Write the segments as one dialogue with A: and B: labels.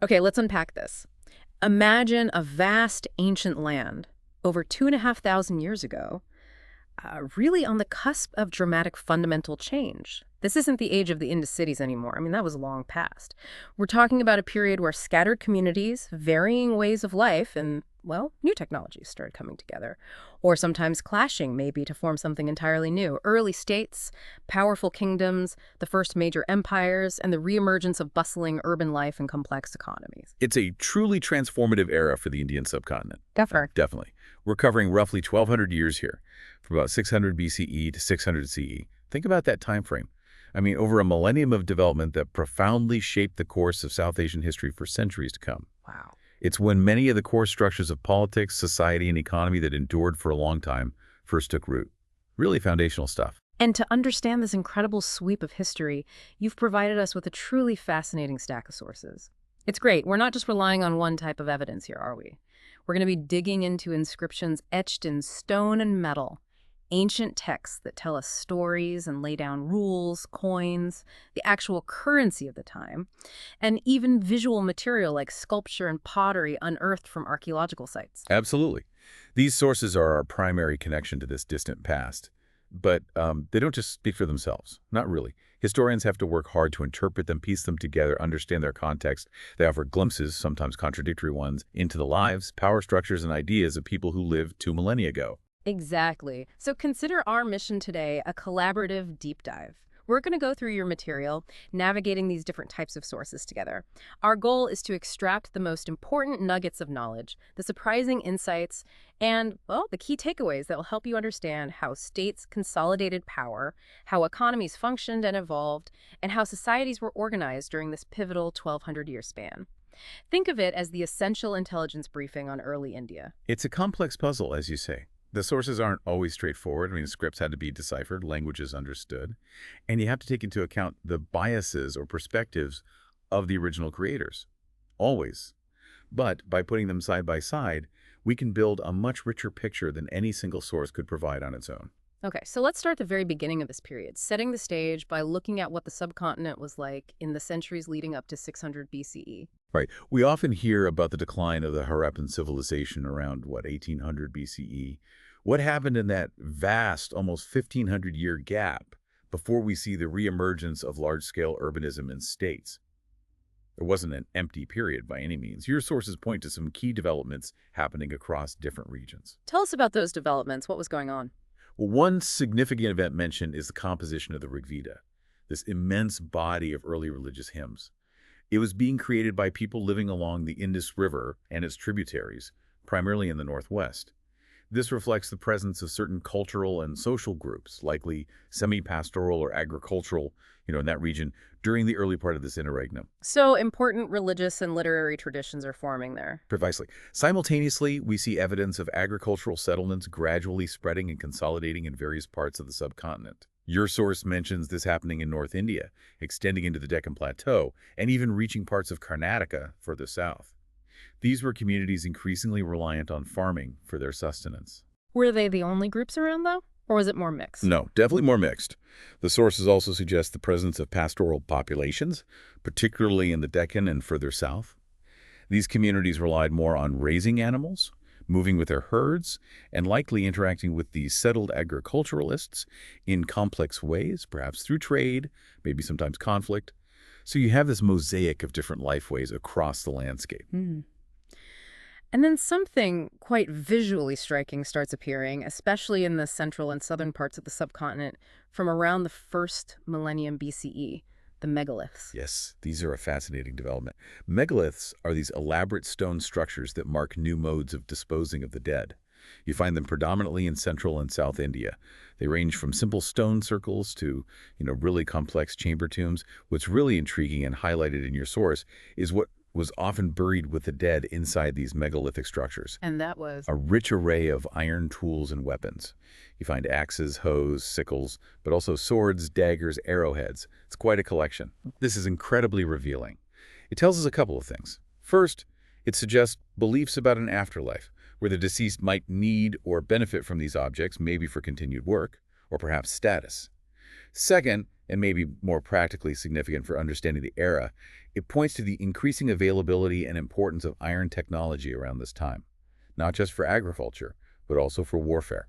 A: Okay, let's unpack this. Imagine a vast ancient land over 2,500 years ago, really on the cusp of dramatic fundamental change. This isn't the age of the Indus cities anymore. I mean, that was long past. We're talking about a period where scattered communities, varying ways of life, and, well, new technologies started coming together, or sometimes clashing, maybe, to form something entirely new. Early states, powerful kingdoms, the first major empires, and the reemergence of bustling urban life and complex economies.
B: It's a truly transformative era for the Indian subcontinent.
A: Definitely.
B: Definitely. We're covering roughly 1,200 years here, from about 600 BCE to 600 CE. Think about that time frame. I mean, over a millennium of development that profoundly shaped the course of South Asian history for centuries to come.
A: Wow.
B: It's when many of the core structures of politics, society, and economy that endured for a long time first took root. Really foundational stuff.
A: And to understand this incredible sweep of history, you've provided us with a truly fascinating stack of sources. It's great. We're not just relying on one type of evidence here, are we? We're going to be digging into inscriptions etched in stone and metal, ancient texts that tell us stories and lay down rules, coins, the actual currency of the time, and even visual material like sculpture and pottery unearthed from archaeological sites.
B: Absolutely. These sources are our primary connection to this distant past. But they don't just speak for themselves. Not really. Historians have to work hard to interpret them, piece them together, understand their context. They offer glimpses, sometimes contradictory ones, into the lives, power structures, and ideas of people who lived 2 millennia ago.
A: Exactly. So consider our mission today a collaborative deep dive. We're going to go through your material, navigating these different types of sources together. Our goal is to extract the most important nuggets of knowledge, the surprising insights, and, well, the key takeaways that will help you understand how states consolidated power, how economies functioned and evolved, and how societies were organized during this pivotal 1,200-year span. Think of it as the essential intelligence briefing on early India.
B: It's a complex puzzle, as you say. The sources aren't always straightforward. I mean, scripts had to be deciphered, languages understood, and you have to take into account the biases or perspectives of the original creators. Always. But by putting them side by side, we can build a much richer picture than any single source could provide on its own.
A: Okay, so let's start at the very beginning of this period, setting the stage by looking at what the subcontinent was like in the centuries leading up to 600 BCE.
B: Right. We often hear about the decline of the Harappan civilization around, 1800 BCE. What happened in that vast, almost 1,500-year gap before we see the reemergence of large-scale urbanism in states? There wasn't an empty period by any means. Your sources point to some key developments happening across different regions.
A: Tell us about those developments. What was going on?
B: Well, one significant event mentioned is the composition of the Rig Veda, this immense body of early religious hymns. It was being created by people living along the Indus River and its tributaries, primarily in the Northwest. This reflects the presence of certain cultural and social groups, likely semi-pastoral or agricultural, in that region, during the early part of this interregnum.
A: So important religious and literary traditions are forming there.
B: Precisely. Simultaneously, we see evidence of agricultural settlements gradually spreading and consolidating in various parts of the subcontinent. Your source mentions this happening in North India, extending into the Deccan Plateau, and even reaching parts of Karnataka further south. These were communities increasingly reliant on farming for their sustenance.
A: Were they the only groups around, though? Or was it more mixed?
B: No, definitely more mixed. The sources also suggest the presence of pastoral populations, particularly in the Deccan and further south. These communities relied more on raising animals, moving with their herds, and likely interacting with the settled agriculturalists in complex ways, perhaps through trade, maybe sometimes conflict. So you have this mosaic of different lifeways across the landscape.
A: And then something quite visually striking starts appearing, especially in the central and southern parts of the subcontinent, from around the first millennium BCE, the megaliths.
B: Yes, these are a fascinating development. Megaliths are these elaborate stone structures that mark new modes of disposing of the dead. You find them predominantly in central and south India. They range from simple stone circles to, really complex chamber tombs. What's really intriguing and highlighted in your source is what was often buried with the dead inside these megalithic structures.
A: And that was?
B: A rich array of iron tools and weapons. You find axes, hoes, sickles, but also swords, daggers, arrowheads. It's quite a collection. This is incredibly revealing. It tells us a couple of things. First, it suggests beliefs about an afterlife, where the deceased might need or benefit from these objects, maybe for continued work, or perhaps status. Second, and maybe more practically significant for understanding the era, It points to the increasing availability and importance of iron technology around this time, not just for agriculture, but also for warfare.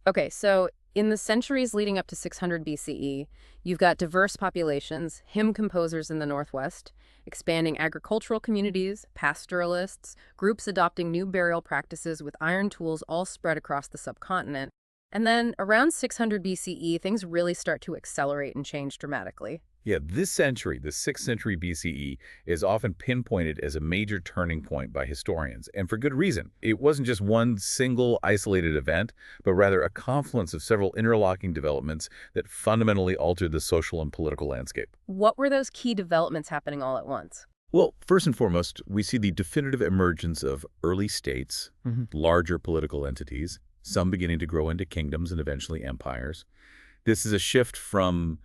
A: Okay, so in the centuries leading up to 600 BCE, you've got diverse populations, hymn composers in the Northwest, expanding agricultural communities, pastoralists, groups adopting new burial practices with iron tools all spread across the subcontinent. And then around 600 BCE, things really start to accelerate and change dramatically.
B: Yeah, this century, the 6th century BCE, is often pinpointed as a major turning point by historians, and for good reason. It wasn't just one single isolated event, but rather a confluence of several interlocking developments that fundamentally altered the social and political landscape.
A: What were those key developments happening all at once?
B: Well, first and foremost, we see the definitive emergence of early states, larger political entities, some beginning to grow into kingdoms and eventually empires. This is a shift from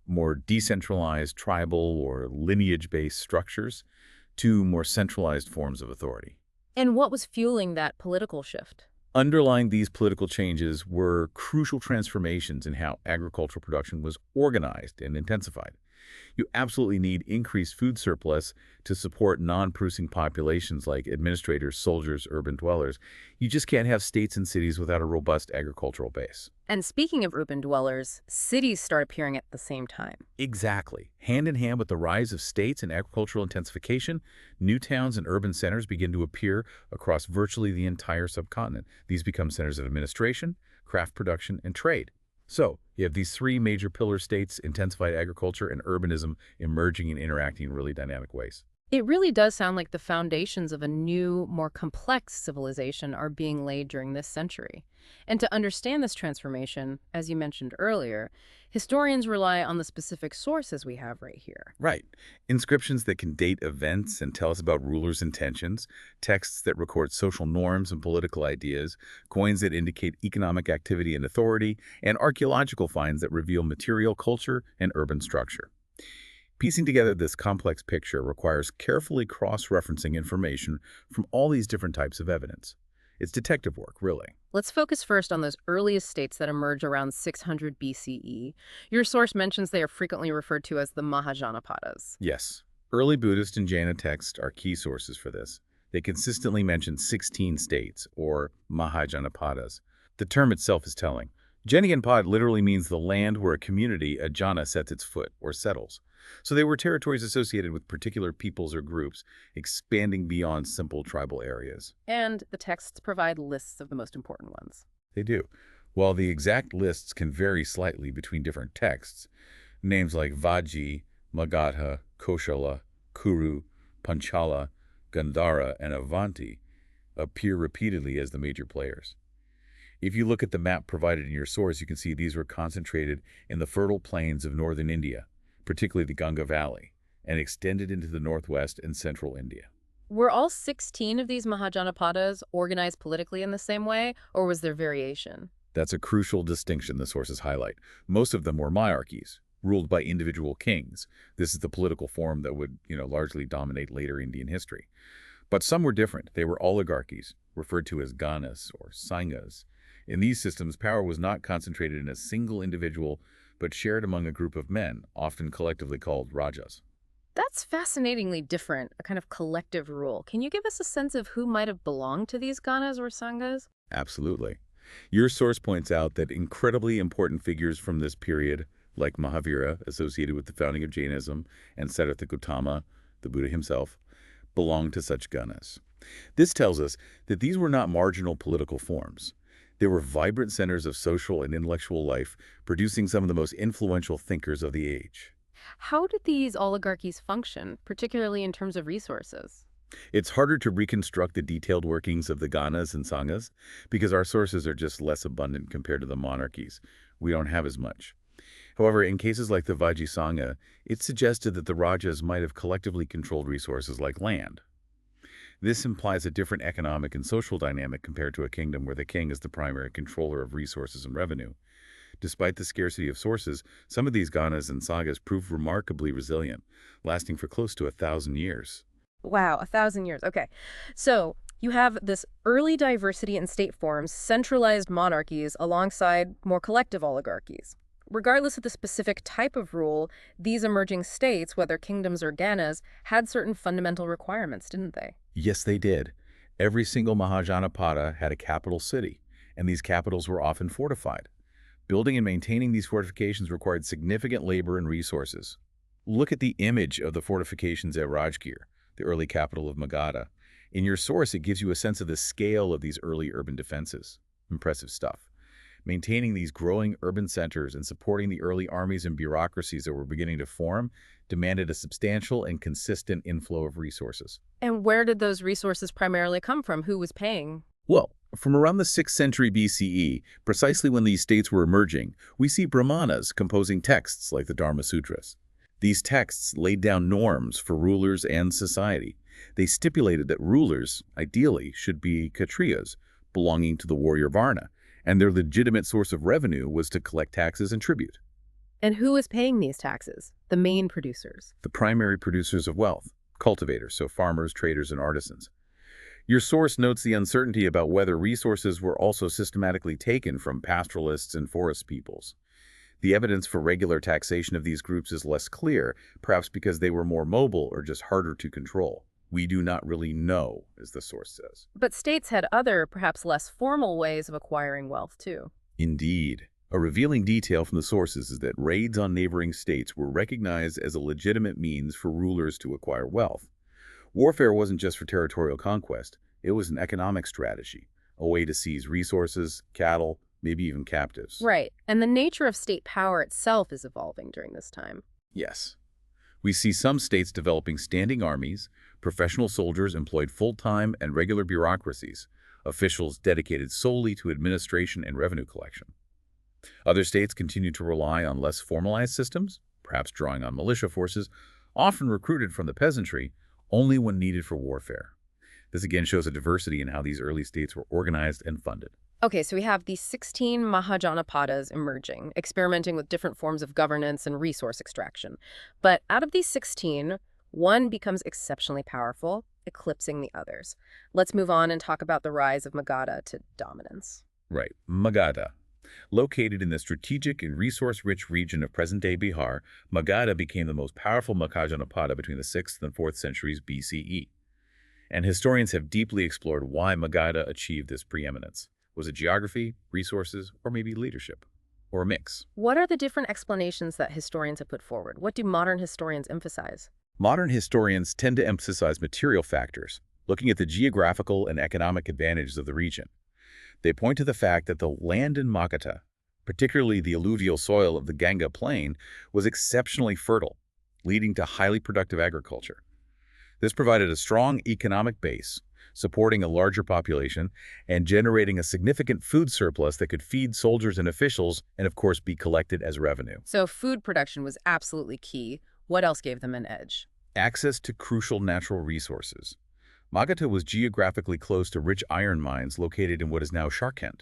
B: more decentralized tribal or lineage-based structures to more centralized forms of authority.
A: And what was fueling that political shift?
B: Underlying these political changes were crucial transformations in how agricultural production was organized and intensified. You absolutely need increased food surplus to support non-producing populations like administrators, soldiers, urban dwellers. You just can't have states and cities without a robust agricultural base.
A: And speaking of urban dwellers, cities start appearing at the same time.
B: Exactly. Hand in hand with the rise of states and agricultural intensification, new towns and urban centers begin to appear across virtually the entire subcontinent. These become centers of administration, craft production, and trade. So, you have these three major pillar states, intensified agriculture and urbanism, emerging and interacting in really dynamic ways.
A: It really does sound like the foundations of a new, more complex civilization are being laid during this century. And to understand this transformation, as you mentioned earlier, historians rely on the specific sources we have right here.
B: Right. Inscriptions that can date events and tell us about rulers' intentions, texts that record social norms and political ideas, coins that indicate economic activity and authority, and archaeological finds that reveal material culture and urban structure. Piecing together this complex picture requires carefully cross-referencing information from all these different types of evidence. It's detective work, really.
A: Let's focus first on those earliest states that emerge around 600 BCE. Your source mentions they are frequently referred to as the Mahajanapadas.
B: Yes, early Buddhist and Jaina texts are key sources for this. They consistently mention 16 states, or Mahajanapadas. The term itself is telling. Janaganpad literally means the land where a community, a jana, sets its foot or settles. So they were territories associated with particular peoples or groups, expanding beyond simple tribal areas.
A: And the texts provide lists of the most important ones.
B: They do. While the exact lists can vary slightly between different texts, names like Vaji, Magadha, Koshala, Kuru, Panchala, Gandhara, and Avanti appear repeatedly as the major players. If you look at the map provided in your source, you can see these were concentrated in the fertile plains of northern India, particularly the Ganga Valley, and extended into the northwest and central India.
A: Were all 16 of these Mahajanapadas organized politically in the same way, or was there variation?
B: That's a crucial distinction the sources highlight. Most of them were monarchies, ruled by individual kings. This is the political form that would, largely dominate later Indian history. But some were different. They were oligarchies, referred to as ganas or sanghas. In these systems, power was not concentrated in a single individual, but shared among a group of men, often collectively called rajas.
A: That's fascinatingly different, a kind of collective rule. Can you give us a sense of who might have belonged to these ganas or sanghas?
B: Absolutely. Your source points out that incredibly important figures from this period, like Mahavira, associated with the founding of Jainism, and Siddhartha Gautama, the Buddha himself, belonged to such ganas. This tells us that these were not marginal political forms. They were vibrant centers of social and intellectual life, producing some of the most influential thinkers of the age.
A: How did these oligarchies function, particularly in terms of resources?
B: It's harder to reconstruct the detailed workings of the ganas and sanghas because our sources are just less abundant compared to the monarchies. We don't have as much. However, in cases like the Vaji Sangha, it's suggested that the rajas might have collectively controlled resources like land. This implies a different economic and social dynamic compared to a kingdom where the king is the primary controller of resources and revenue. Despite the scarcity of sources, some of these ganas and sagas proved remarkably resilient, lasting for close to 1,000 years.
A: Wow, 1,000 years. Okay. So you have this early diversity in state forms, centralized monarchies alongside more collective oligarchies. regardless of the specific type of rule, these emerging states, whether kingdoms or ganas, had certain fundamental requirements, didn't they?
B: Yes, they did. Every single Mahajanapada had a capital city, and these capitals were often fortified. Building and maintaining these fortifications required significant labor and resources. Look at the image of the fortifications at Rajgir, the early capital of Magadha. In your source, it gives you a sense of the scale of these early urban defenses. Impressive stuff. Maintaining these growing urban centers and supporting the early armies and bureaucracies that were beginning to form demanded a substantial and consistent inflow of resources.
A: And where did those resources primarily come from? Who was paying?
B: Well, from around the 6th century BCE, precisely when these states were emerging, we see Brahmanas composing texts like the Dharma Sutras. These texts laid down norms for rulers and society. They stipulated that rulers, ideally, should be Kshatriyas, belonging to the warrior Varna, and their legitimate source of revenue was to collect taxes and tribute.
A: And who was paying these taxes? The main producers.
B: The primary producers of wealth, cultivators, so farmers, traders, and artisans. Your source notes the uncertainty about whether resources were also systematically taken from pastoralists and forest peoples. The evidence for regular taxation of these groups is less clear, perhaps because they were more mobile or just harder to control. We do not really know, as the source says.
A: But states had other, perhaps less formal ways of acquiring wealth, too.
B: Indeed. A revealing detail from the sources is that raids on neighboring states were recognized as a legitimate means for rulers to acquire wealth. Warfare wasn't just for territorial conquest, it was an economic strategy, a way to seize resources, cattle, maybe even captives.
A: Right. And the nature of state power itself is evolving during this time.
B: Yes. We see some states developing standing armies, professional soldiers employed full-time, and regular bureaucracies, officials dedicated solely to administration and revenue collection. Other states continue to rely on less formalized systems, perhaps drawing on militia forces, often recruited from the peasantry, only when needed for warfare. This again shows a diversity in how these early states were organized and funded.
A: Okay, so we have these 16 Mahajanapadas emerging, experimenting with different forms of governance and resource extraction. But out of these 16, one becomes exceptionally powerful, eclipsing the others. Let's move on and talk about the rise of Magadha to dominance.
B: Right, Magadha. Located in the strategic and resource-rich region of present-day Bihar, Magadha became the most powerful Mahajanapada between the 6th and 4th centuries BCE. And historians have deeply explored why Magadha achieved this preeminence. Was it geography, resources, or maybe leadership? Or a mix?
A: What are the different explanations that historians have put forward? What do modern historians emphasize?
B: Modern historians tend to emphasize material factors, looking at the geographical and economic advantages of the region. They point to the fact that the land in Magadha, particularly the alluvial soil of the Ganga plain, was exceptionally fertile, leading to highly productive agriculture. This provided a strong economic base, supporting a larger population and generating a significant food surplus that could feed soldiers and officials and, of course, be collected as revenue.
A: So food production was absolutely key. What else gave them an edge?
B: Access to crucial natural resources. Magadha was geographically close to rich iron mines located in what is now Sharkent.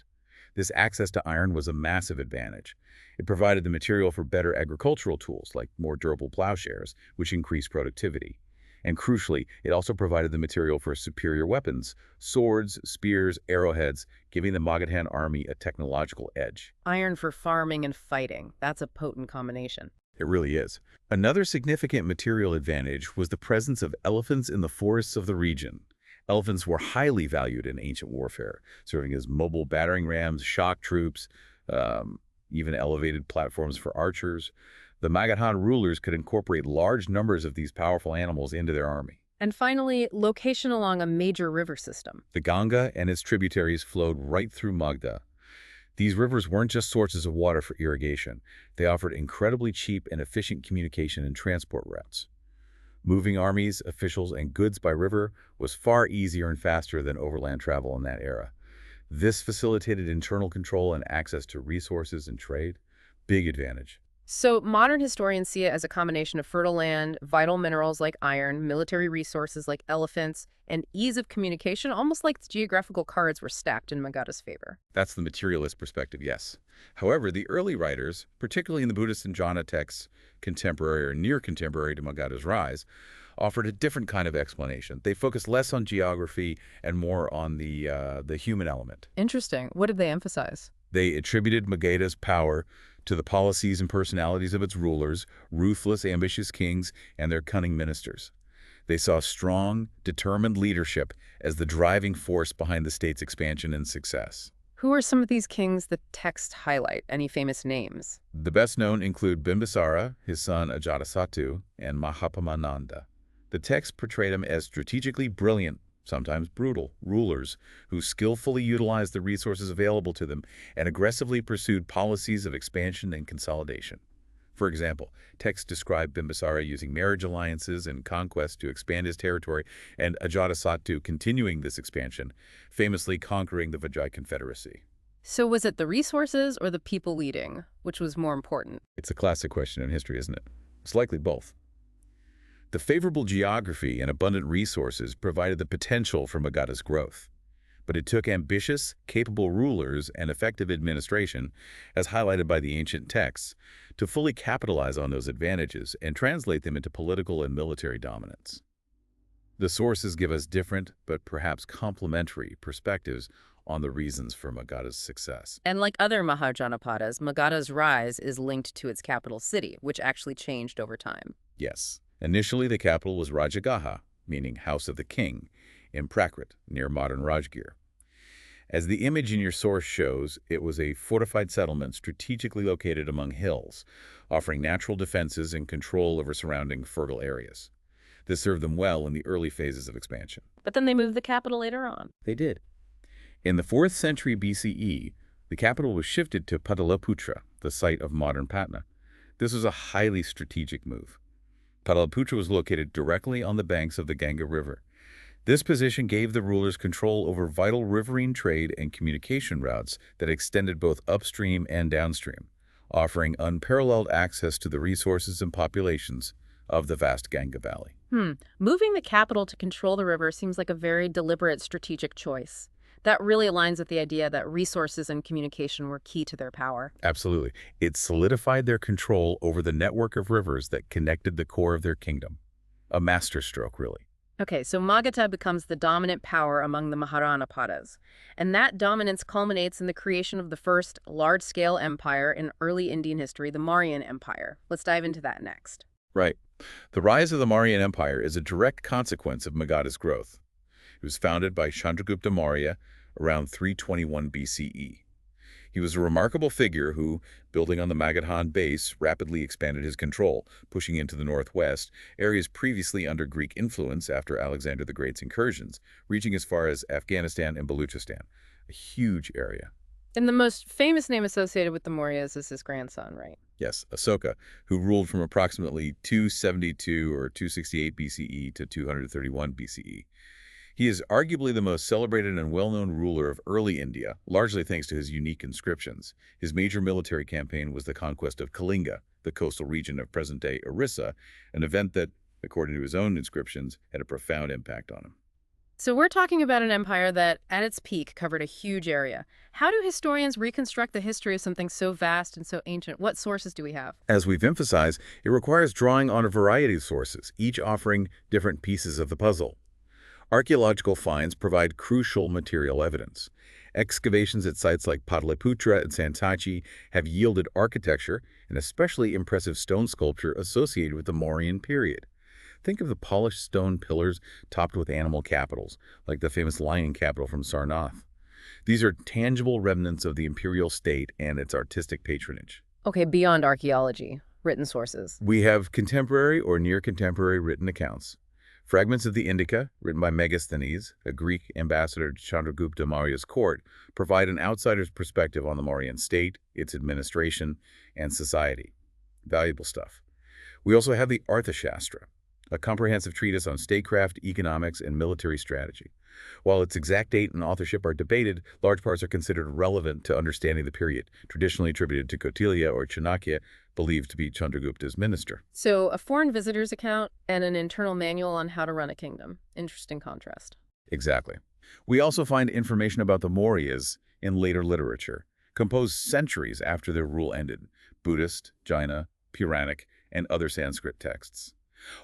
B: This access to iron was a massive advantage. It provided the material for better agricultural tools, like more durable plowshares, which increased productivity. And crucially, it also provided the material for superior weapons, swords, spears, arrowheads, giving the Magadhan army a technological edge.
A: Iron for farming and fighting. That's a potent combination.
B: It really is. Another significant material advantage was the presence of elephants in the forests of the region. Elephants were highly valued in ancient warfare, serving as mobile battering rams, shock troops, even elevated platforms for archers. The Magadhan rulers could incorporate large numbers of these powerful animals into their army.
A: And finally, location along a major river system.
B: The Ganga and its tributaries flowed right through Magadha. These rivers weren't just sources of water for irrigation. They offered incredibly cheap and efficient communication and transport routes. Moving armies, officials, and goods by river was far easier and faster than overland travel in that era. This facilitated internal control and access to resources and trade. Big advantage.
A: So modern historians see it as a combination of fertile land, vital minerals like iron, military resources like elephants, and ease of communication, almost like the geographical cards were stacked in Magadha's favor.
B: That's the materialist perspective, yes. However, the early writers, particularly in the Buddhist and Jhana texts, contemporary or near contemporary to Magadha's rise, offered a different kind of explanation. They focused less on geography and more on the human element.
A: Interesting. What did they emphasize?
B: They attributed Magadha's power to the policies and personalities of its rulers, ruthless, ambitious kings, and their cunning ministers. They saw strong, determined leadership as the driving force behind the state's expansion and success.
A: Who are some of these kings the texts highlight? Any famous names?
B: The best known include Bimbisara, his son Ajatasattu, and Mahapamananda. The text portrayed them as strategically brilliant, sometimes brutal, rulers who skillfully utilized the resources available to them and aggressively pursued policies of expansion and consolidation. For example, texts describe Bimbisara using marriage alliances and conquest to expand his territory, and Ajatasattu continuing this expansion, famously conquering the Vijay Confederacy.
A: So was it the resources or the people leading? Which was more important?
B: It's a classic question in history, isn't it? It's likely both. The favorable geography and abundant resources provided the potential for Magadha's growth. But it took ambitious, capable rulers and effective administration, as highlighted by the ancient texts, to fully capitalize on those advantages and translate them into political and military dominance. The sources give us different, but perhaps complementary, perspectives on the reasons for Magadha's success.
A: And like other Mahajanapadas, Magadha's rise is linked to its capital city, which actually changed over time.
B: Yes. Initially, the capital was Rajagaha, meaning House of the King, in Prakrit, near modern Rajgir. As the image in your source shows, it was a fortified settlement strategically located among hills, offering natural defenses and control over surrounding fertile areas. This served them well in the early phases of expansion.
A: But then they moved the capital later on.
B: They did. In the 4th century BCE, the capital was shifted to Pataliputra, the site of modern Patna. This was a highly strategic move. Pataliputra was located directly on the banks of the Ganga River. This position gave the rulers control over vital riverine trade and communication routes that extended both upstream and downstream, offering unparalleled access to the resources and populations of the vast Ganga Valley.
A: Moving the capital to control the river seems like a very deliberate strategic choice. That really aligns with the idea that resources and communication were key to their power.
B: Absolutely. It solidified their control over the network of rivers that connected the core of their kingdom. A masterstroke, really.
A: Okay, so Magadha becomes the dominant power among the Mahajanapadas, and that dominance culminates in the creation of the first large-scale empire in early Indian history, the Mauryan Empire. Let's dive into that next.
B: Right. The rise of the Mauryan Empire is a direct consequence of Magadha's growth. It was founded by Chandragupta Maurya around 321 BCE. He was a remarkable figure who, building on the Magadhan base, rapidly expanded his control, pushing into the northwest, areas previously under Greek influence after Alexander the Great's incursions, reaching as far as Afghanistan and Baluchistan, a huge area.
A: And the most famous name associated with the Mauryas is his grandson, right?
B: Yes, Asoka, who ruled from approximately 272 or 268 BCE to 231 BCE. He is arguably the most celebrated and well-known ruler of early India, largely thanks to his unique inscriptions. His major military campaign was the conquest of Kalinga, the coastal region of present-day Orissa, an event that, according to his own inscriptions, had a profound impact on him.
A: So we're talking about an empire that, at its peak, covered a huge area. How do historians reconstruct the history of something so vast and so ancient? What sources do we have?
B: As we've emphasized, it requires drawing on a variety of sources, each offering different pieces of the puzzle. Archaeological finds provide crucial material evidence. Excavations at sites like Pataliputra and Santachi have yielded architecture and especially impressive stone sculpture associated with the Mauryan period. Think of the polished stone pillars topped with animal capitals, like the famous lion capital from Sarnath. These are tangible remnants of the imperial state and its artistic patronage.
A: Okay, beyond archaeology, written sources.
B: We have contemporary or near-contemporary written accounts. Fragments of the Indica, written by Megasthenes, a Greek ambassador to Chandragupta Maurya's court, provide an outsider's perspective on the Mauryan state, its administration, and society. Valuable stuff. We also have the Arthashastra, a comprehensive treatise on statecraft, economics, and military strategy. While its exact date and authorship are debated, large parts are considered relevant to understanding the period, traditionally attributed to Kautilya or Chanakya, believed to be Chandragupta's minister.
A: So a foreign visitor's account and an internal manual on how to run a kingdom. Interesting contrast.
B: Exactly. We also find information about the Mauryas in later literature, composed centuries after their rule ended, Buddhist, Jaina, Puranic, and other Sanskrit texts.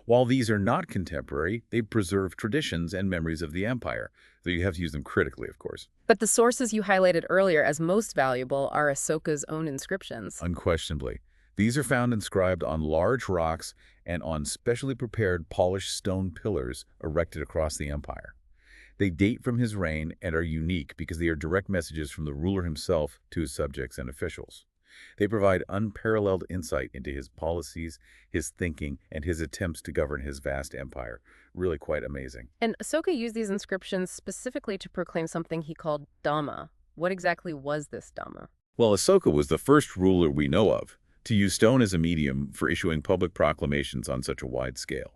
B: While these are not contemporary, they preserve traditions and memories of the empire, though you have to use them critically, of course.
A: But the sources you highlighted earlier as most valuable are Asoka's own inscriptions.
B: Unquestionably. These are found inscribed on large rocks and on specially prepared polished stone pillars erected across the empire. They date from his reign and are unique because they are direct messages from the ruler himself to his subjects and officials. They provide unparalleled insight into his policies, his thinking, and his attempts to govern his vast empire. Really quite amazing.
A: And Asoka used these inscriptions specifically to proclaim something he called Dhamma. What exactly was this Dhamma?
B: Well, Asoka was the first ruler we know of to use stone as a medium for issuing public proclamations on such a wide scale.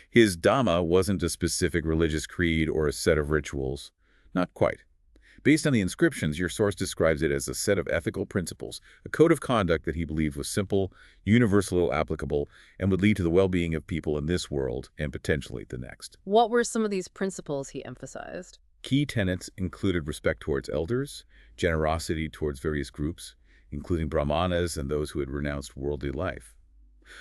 B: His Dhamma wasn't a specific religious creed or a set of rituals. Not quite. Based on the inscriptions, your source describes it as a set of ethical principles, a code of conduct that he believed was simple, universally applicable, and would lead to the well-being of people in this world and potentially the next.
A: What were some of these principles he emphasized?
B: Key tenets included respect towards elders, generosity towards various groups, including brahmanas and those who had renounced worldly life.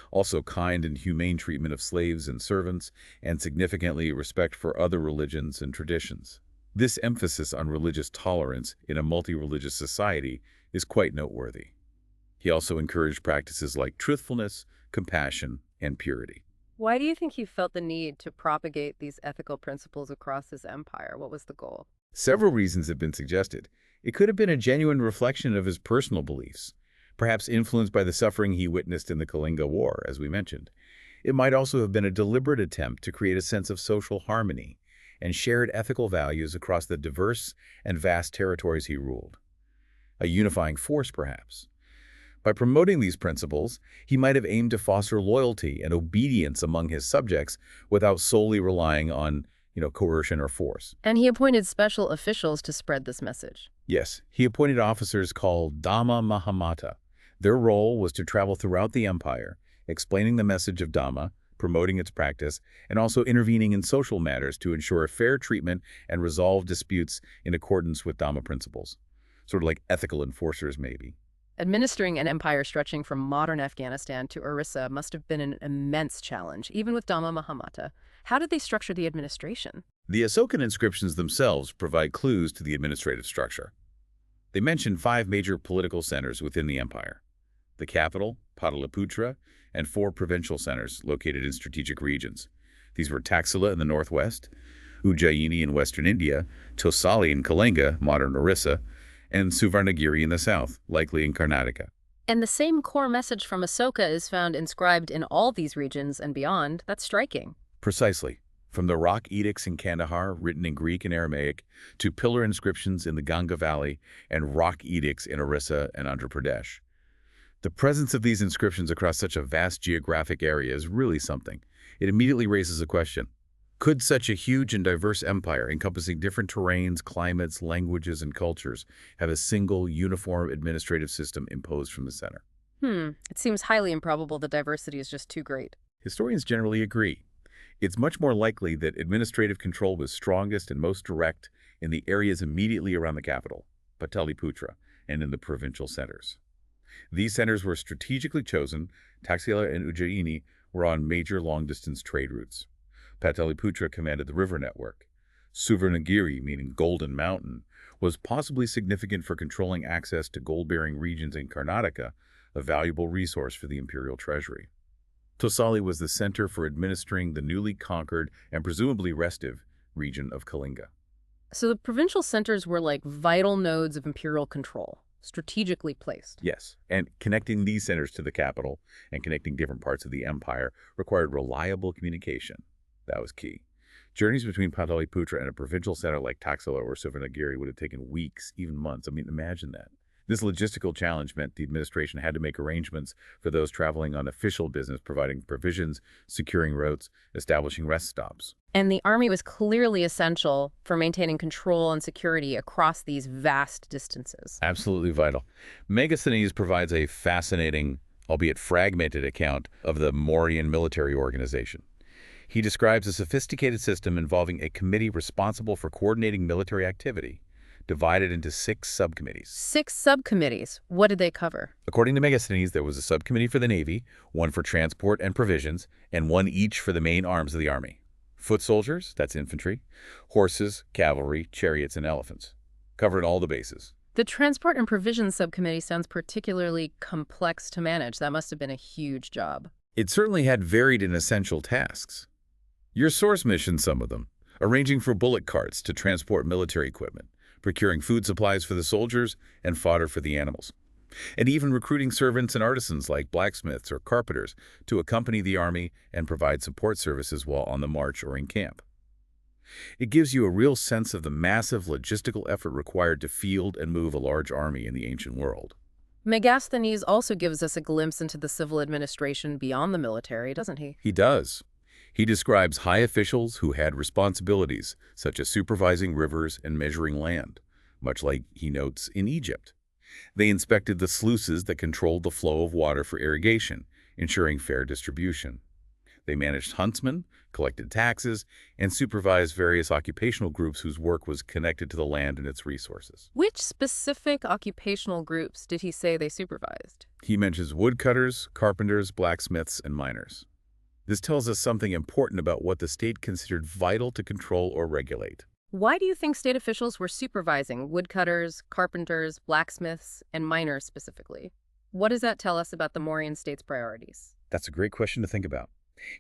B: Also, kind and humane treatment of slaves and servants, and significantly, respect for other religions and traditions. This emphasis on religious tolerance in a multi-religious society is quite noteworthy. He also encouraged practices like truthfulness, compassion, and purity.
A: Why do you think he felt the need to propagate these ethical principles across his empire? What was the goal?
B: Several reasons have been suggested. It could have been a genuine reflection of his personal beliefs, perhaps influenced by the suffering he witnessed in the Kalinga War, as we mentioned. It might also have been a deliberate attempt to create a sense of social harmony and shared ethical values across the diverse and vast territories he ruled. A unifying force, perhaps. By promoting these principles, he might have aimed to foster loyalty and obedience among his subjects without solely relying on, coercion or force.
A: And he appointed special officials to spread this message.
B: Yes, he appointed officers called Dhamma Mahamata. Their role was to travel throughout the empire, explaining the message of Dhamma, promoting its practice, and also intervening in social matters to ensure fair treatment and resolve disputes in accordance with Dhamma principles. Sort of like ethical enforcers, maybe.
A: Administering an empire stretching from modern Afghanistan to Orissa must have been an immense challenge, even with Dhamma Mahamata. How did they structure the administration?
B: The Asokan inscriptions themselves provide clues to the administrative structure. They mention 5 major political centers within the empire: the capital, Pataliputra, and 4 provincial centers located in strategic regions. These were Taxila in the northwest, Ujjayini in western India, Tosali in Kalinga, modern Orissa, and Suvarnagiri in the south, likely in Karnataka.
A: And the same core message from Asoka is found inscribed in all these regions and beyond. That's striking.
B: Precisely. From the rock edicts in Kandahar, written in Greek and Aramaic, to pillar inscriptions in the Ganga Valley and rock edicts in Orissa and Andhra Pradesh. The presence of these inscriptions across such a vast geographic area is really something. It immediately raises a question. Could such a huge and diverse empire, encompassing different terrains, climates, languages, and cultures, have a single, uniform administrative system imposed from the center?
A: It seems highly improbable the diversity is just too great.
B: Historians generally agree. It's much more likely that administrative control was strongest and most direct in the areas immediately around the capital, Pataliputra, and in the provincial centers. These centers were strategically chosen. Taxila and Ujjayini were on major long-distance trade routes. Pataliputra commanded the river network. Suvarnagiri, meaning Golden Mountain, was possibly significant for controlling access to gold-bearing regions in Karnataka, a valuable resource for the imperial treasury. Tosali was the center for administering the newly conquered and presumably restive region of Kalinga.
A: So the provincial centers were like vital nodes of imperial control, strategically placed.
B: Yes, and connecting these centers to the capital and connecting different parts of the empire required reliable communication. That was key. Journeys between Pataliputra and a provincial center like Taxila or Suvarnagiri would have taken weeks, even months. I mean, imagine that. This logistical challenge meant the administration had to make arrangements for those traveling on official business, providing provisions, securing routes, establishing rest stops.
A: And the army was clearly essential for maintaining control and security across these vast distances.
B: Absolutely vital. Megasthenes provides a fascinating, albeit fragmented, account of the Mauryan military organization. He describes a sophisticated system involving a committee responsible for coordinating military activity, divided into 6 subcommittees.
A: 6 subcommittees. What did they cover?
B: According to Megasthenes, there was a subcommittee for the Navy, one for transport and provisions, and one each for the main arms of the army. Foot soldiers, that's infantry, horses, cavalry, chariots, and elephants. Covered all the bases.
A: The Transport and Provisions Subcommittee sounds particularly complex to manage. That must have been a huge job.
B: It certainly had varied and essential tasks. Your source mentioned some of them, arranging for bullock carts to transport military equipment, procuring food supplies for the soldiers and fodder for the animals, and even recruiting servants and artisans like blacksmiths or carpenters to accompany the army and provide support services while on the march or in camp. It gives you a real sense of the massive logistical effort required to field and move a large army in the ancient world.
A: Megasthenes also gives us a glimpse into the civil administration beyond the military, doesn't he?
B: He does. He describes high officials who had responsibilities such as supervising rivers and measuring land, much like he notes in Egypt. They inspected the sluices that controlled the flow of water for irrigation, ensuring fair distribution. They managed huntsmen, collected taxes, and supervised various occupational groups whose work was connected to the land and its resources.
A: Which specific occupational groups did he say they supervised?
B: He mentions woodcutters, carpenters, blacksmiths, and miners. This tells us something important about what the state considered vital to control or regulate.
A: Why do you think state officials were supervising woodcutters, carpenters, blacksmiths, and miners specifically? What does that tell us about the Mauryan state's priorities?
B: That's a great question to think about.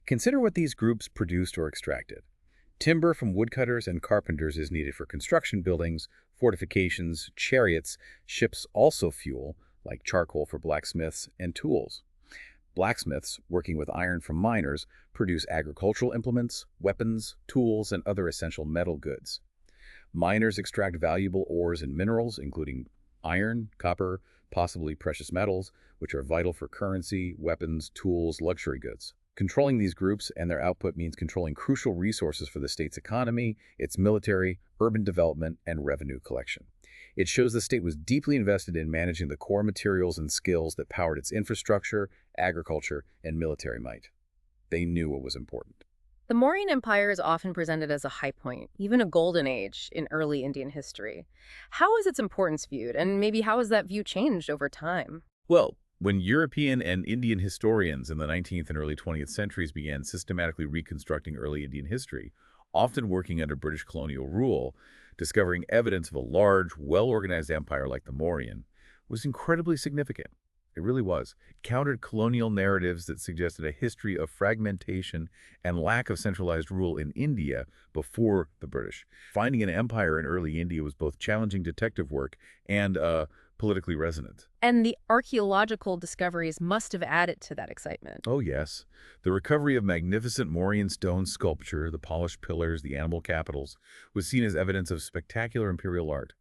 B: Consider what these groups produced or extracted. Timber from woodcutters and carpenters is needed for construction buildings, fortifications, chariots. Ships also fuel, like charcoal for blacksmiths, and tools. Blacksmiths, working with iron from miners, produce agricultural implements, weapons, tools, and other essential metal goods. Miners extract valuable ores and minerals, including iron, copper, possibly precious metals, which are vital for currency, weapons, tools, luxury goods. Controlling these groups and their output means controlling crucial resources for the state's economy, its military, urban development, and revenue collection. It shows the state was deeply invested in managing the core materials and skills that powered its infrastructure, agriculture, and military might. They knew what was important.
A: The Mauryan Empire is often presented as a high point, even a golden age, in early Indian history. How is its importance viewed, and maybe how has that view changed over time?
B: Well, when European and Indian historians in the 19th and early 20th centuries began systematically reconstructing early Indian history, often working under British colonial rule, discovering evidence of a large, well-organized empire like the Mauryan was incredibly significant. It really was. It countered colonial narratives that suggested a history of fragmentation and lack of centralized rule in India before the British. Finding an empire in early India was both challenging detective work and politically resonant.
A: And the archaeological discoveries must have added to that excitement.
B: Oh, yes. The recovery of magnificent Mauryan stone sculpture, the polished pillars, the animal capitals, was seen as evidence of spectacular imperial art.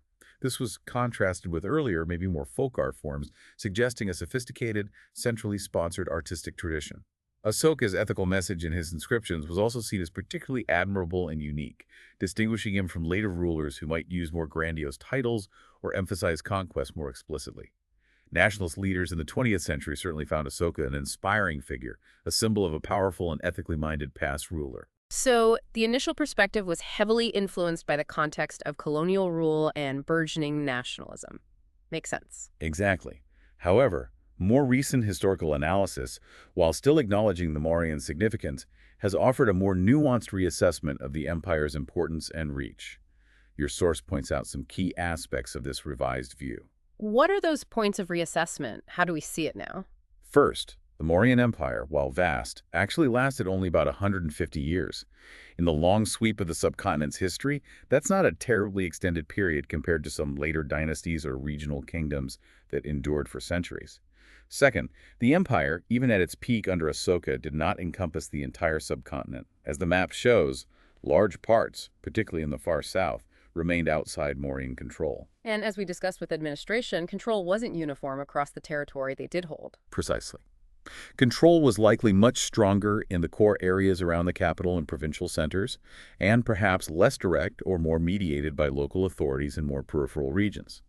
B: This was contrasted with earlier, maybe more folk art forms, suggesting a sophisticated, centrally sponsored artistic tradition. Asoka's ethical message in his inscriptions was also seen as particularly admirable and unique, distinguishing him from later rulers who might use more grandiose titles or emphasize conquest more explicitly. Nationalist leaders in the 20th century certainly found Asoka an inspiring figure, a symbol of a powerful and ethically minded past ruler.
A: So, the initial perspective was heavily influenced by the context of colonial rule and burgeoning nationalism. Makes sense.
B: Exactly. However, more recent historical analysis, while still acknowledging the Mauryan significance, has offered a more nuanced reassessment of the empire's importance and reach. Your source points out some key aspects of this revised view.
A: What are those points of reassessment? How do we see it now?
B: First, the Mauryan Empire, while vast, actually lasted only about 150 years. In the long sweep of the subcontinent's history, that's not a terribly extended period compared to some later dynasties or regional kingdoms that endured for centuries. Second, the empire, even at its peak under Asoka, did not encompass the entire subcontinent. As the map shows, large parts, particularly in the far south, remained outside Mauryan control.
A: And as we discussed with administration, control wasn't uniform across the territory they did hold.
B: Precisely. Control was likely much stronger in the core areas around the capital and provincial centers, and perhaps less direct or more mediated by local authorities in more peripheral regions.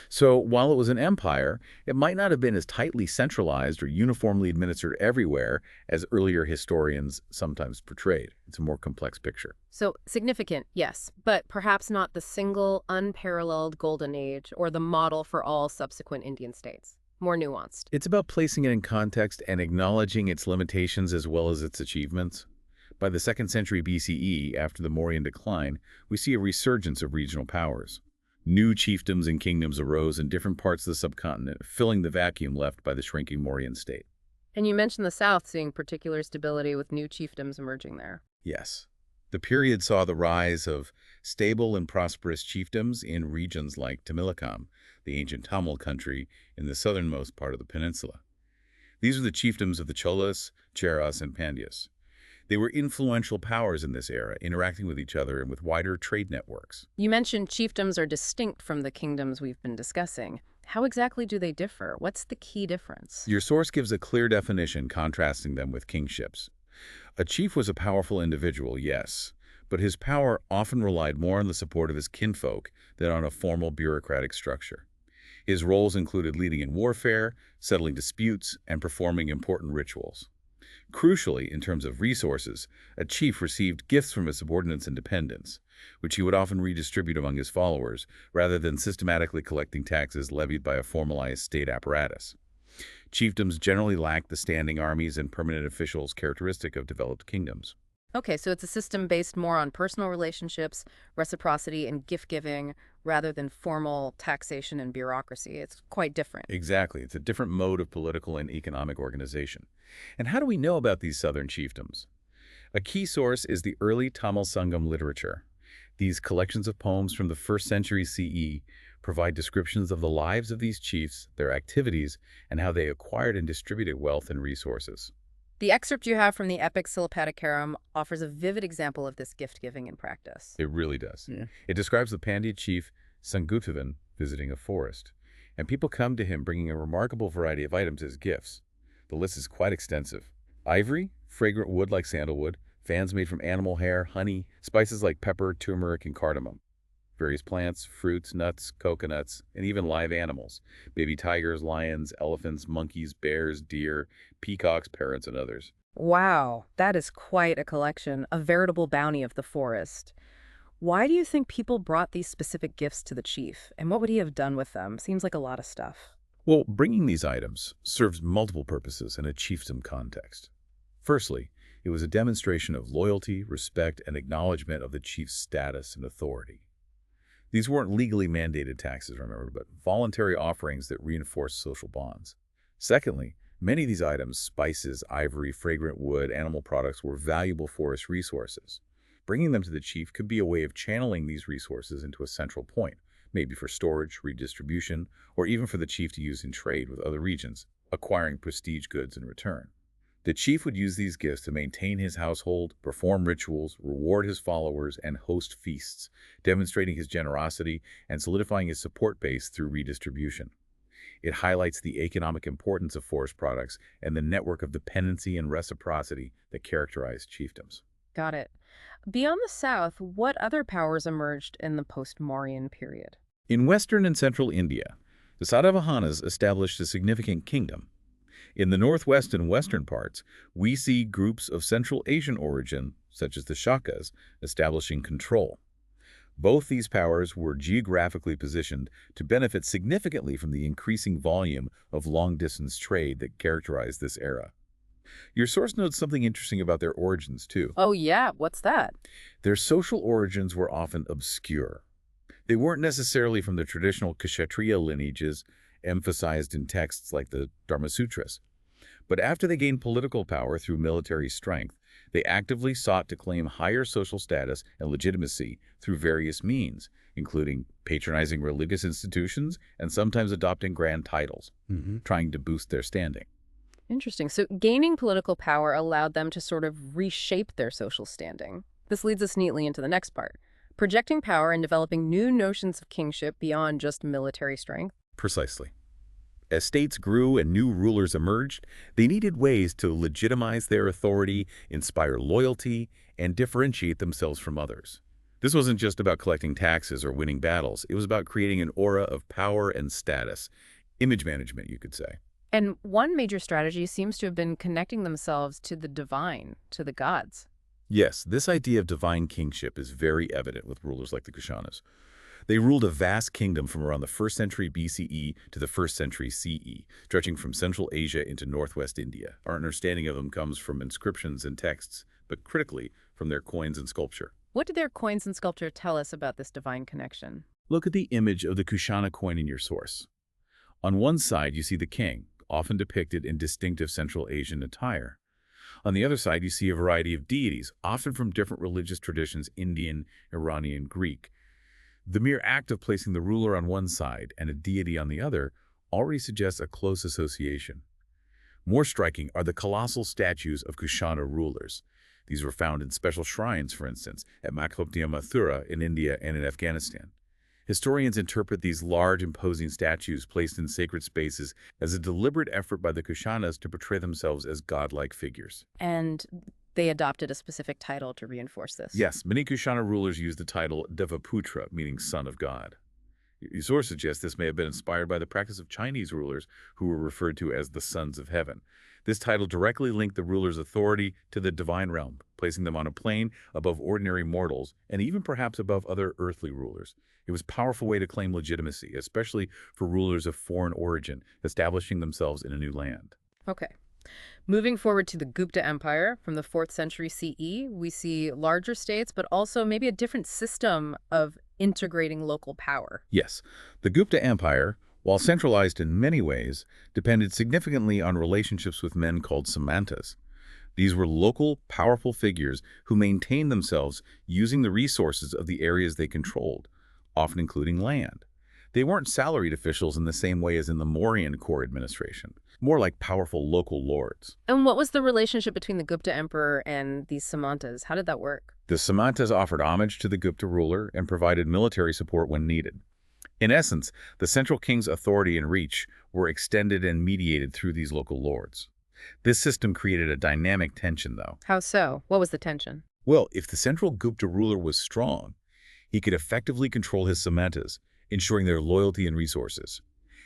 B: So while it was an empire, it might not have been as tightly centralized or uniformly administered everywhere as earlier historians sometimes portrayed. It's a more complex picture.
A: So significant, yes, but perhaps not the single, unparalleled golden age or the model for all subsequent Indian states. More nuanced.
B: It's about placing it in context and acknowledging its limitations as well as its achievements. By the 2nd century BCE, after the Mauryan decline, we see a resurgence of regional powers. New chiefdoms and kingdoms arose in different parts of the subcontinent, filling the vacuum left by the shrinking Mauryan state.
A: And you mentioned the South seeing particular stability with new chiefdoms emerging there.
B: Yes. The period saw the rise of stable and prosperous chiefdoms in regions like Tamilakam, the ancient Tamil country in the southernmost part of the peninsula. These were the chiefdoms of the Cholas, Cheras, and Pandyas. They were influential powers in this era, interacting with each other and with wider trade networks.
A: You mentioned chiefdoms are distinct from the kingdoms we've been discussing. How exactly do they differ? What's the key difference?
B: Your source gives a clear definition contrasting them with kingships. A chief was a powerful individual, yes, but his power often relied more on the support of his kinfolk than on a formal bureaucratic structure. His roles included leading in warfare, settling disputes, and performing important rituals. Crucially, in terms of resources, a chief received gifts from his subordinates and dependents, which he would often redistribute among his followers, rather than systematically collecting taxes levied by a formalized state apparatus. Chiefdoms generally lacked the standing armies and permanent officials characteristic of developed kingdoms.
A: Okay, so it's a system based more on personal relationships, reciprocity, and gift-giving, rather than formal taxation and bureaucracy. It's quite different.
B: Exactly. It's a different mode of political and economic organization. And how do we know about these southern chiefdoms? A key source is the early Tamil Sangam literature. These collections of poems from the 1st century CE provide descriptions of the lives of these chiefs, their activities, and how they acquired and distributed wealth and resources.
A: The excerpt you have from the epic Silapadikaram offers a vivid example of this gift-giving in practice.
B: It really does.
A: Yeah.
B: It describes the Pandya chief Sangutavan visiting a forest, and people come to him bringing a remarkable variety of items as gifts. The list is quite extensive. Ivory, fragrant wood like sandalwood, fans made from animal hair, honey, spices like pepper, turmeric, and cardamom. Various plants, fruits, nuts, coconuts, and even live animals. Baby tigers, lions, elephants, monkeys, bears, deer, peacocks, parrots, and others.
A: Wow, that is quite a collection, a veritable bounty of the forest. Why do you think people brought these specific gifts to the chief, and what would he have done with them? Seems like a lot of stuff.
B: Well, bringing these items serves multiple purposes in a chiefdom context. Firstly, it was a demonstration of loyalty, respect, and acknowledgement of the chief's status and authority. These weren't legally mandated taxes, remember, but voluntary offerings that reinforced social bonds. Secondly, many of these items, spices, ivory, fragrant wood, animal products, were valuable forest resources. Bringing them to the chief could be a way of channeling these resources into a central point, maybe for storage, redistribution, or even for the chief to use in trade with other regions, acquiring prestige goods in return. The chief would use these gifts to maintain his household, perform rituals, reward his followers, and host feasts, demonstrating his generosity and solidifying his support base through redistribution. It highlights the economic importance of forest products and the network of dependency and reciprocity that characterized chiefdoms.
A: Got it. Beyond the South, what other powers emerged in the post-Mauryan period?
B: In western and central India, the Satavahanas established a significant kingdom. In the northwest and western parts, we see groups of Central Asian origin, such as the Shakas, establishing control. Both these powers were geographically positioned to benefit significantly from the increasing volume of long-distance trade that characterized this era. Your source notes something interesting about their origins, too.
A: Oh yeah, what's that?
B: Their social origins were often obscure. They weren't necessarily from the traditional Kshatriya lineages emphasized in texts like the Dharmasutras. But after they gained political power through military strength, they actively sought to claim higher social status and legitimacy through various means, including patronizing religious institutions and sometimes adopting grand titles, trying to boost their standing.
A: Interesting. So gaining political power allowed them to sort of reshape their social standing. This leads us neatly into the next part. Projecting power and developing new notions of kingship beyond just military strength.
B: Precisely. As states grew and new rulers emerged, they needed ways to legitimize their authority, inspire loyalty, and differentiate themselves from others. This wasn't just about collecting taxes or winning battles. It was about creating an aura of power and status. Image management, you could say.
A: And one major strategy seems to have been connecting themselves to the divine, to the gods.
B: Yes, this idea of divine kingship is very evident with rulers like the Kushanas. They ruled a vast kingdom from around the 1st century BCE to the 1st century CE, stretching from Central Asia into northwest India. Our understanding of them comes from inscriptions and texts, but critically from their coins and sculpture.
A: What do their coins and sculpture tell us about this divine connection?
B: Look at the image of the Kushana coin in your source. On one side, you see the king, often depicted in distinctive Central Asian attire. On the other side, you see a variety of deities, often from different religious traditions, Indian, Iranian, Greek. The mere act of placing the ruler on one side and a deity on the other already suggests a close association. More striking are the colossal statues of Kushana rulers. These were found in special shrines, for instance, at Makkah Mathura in India and in Afghanistan. Historians interpret these large, imposing statues placed in sacred spaces as a deliberate effort by the Kushanas to portray themselves as godlike figures.
A: And they adopted a specific title to reinforce this.
B: Yes, many Kushana rulers used the title Devaputra, meaning son of God. Your source suggests this may have been inspired by the practice of Chinese rulers who were referred to as the sons of heaven. This title directly linked the ruler's authority to the divine realm, placing them on a plane above ordinary mortals and even perhaps above other earthly rulers. It was a powerful way to claim legitimacy, especially for rulers of foreign origin, establishing themselves in a new land.
A: Okay. Moving forward to the Gupta Empire from the 4th century CE, we see larger states, but also maybe a different system of integrating local power.
B: Yes, the Gupta Empire, while centralized in many ways, depended significantly on relationships with men called Samantas. These were local, powerful figures who maintained themselves using the resources of the areas they controlled, often including land. They weren't salaried officials in the same way as in the Mauryan core administration, more like powerful local lords.
A: And what was the relationship between the Gupta emperor and these Samantas? How did that work?
B: The Samantas offered homage to the Gupta ruler and provided military support when needed. In essence, the central king's authority and reach were extended and mediated through these local lords. This system created a dynamic tension, though.
A: How so? What was the tension?
B: Well, if the central Gupta ruler was strong, he could effectively control his Samantas, ensuring their loyalty and resources.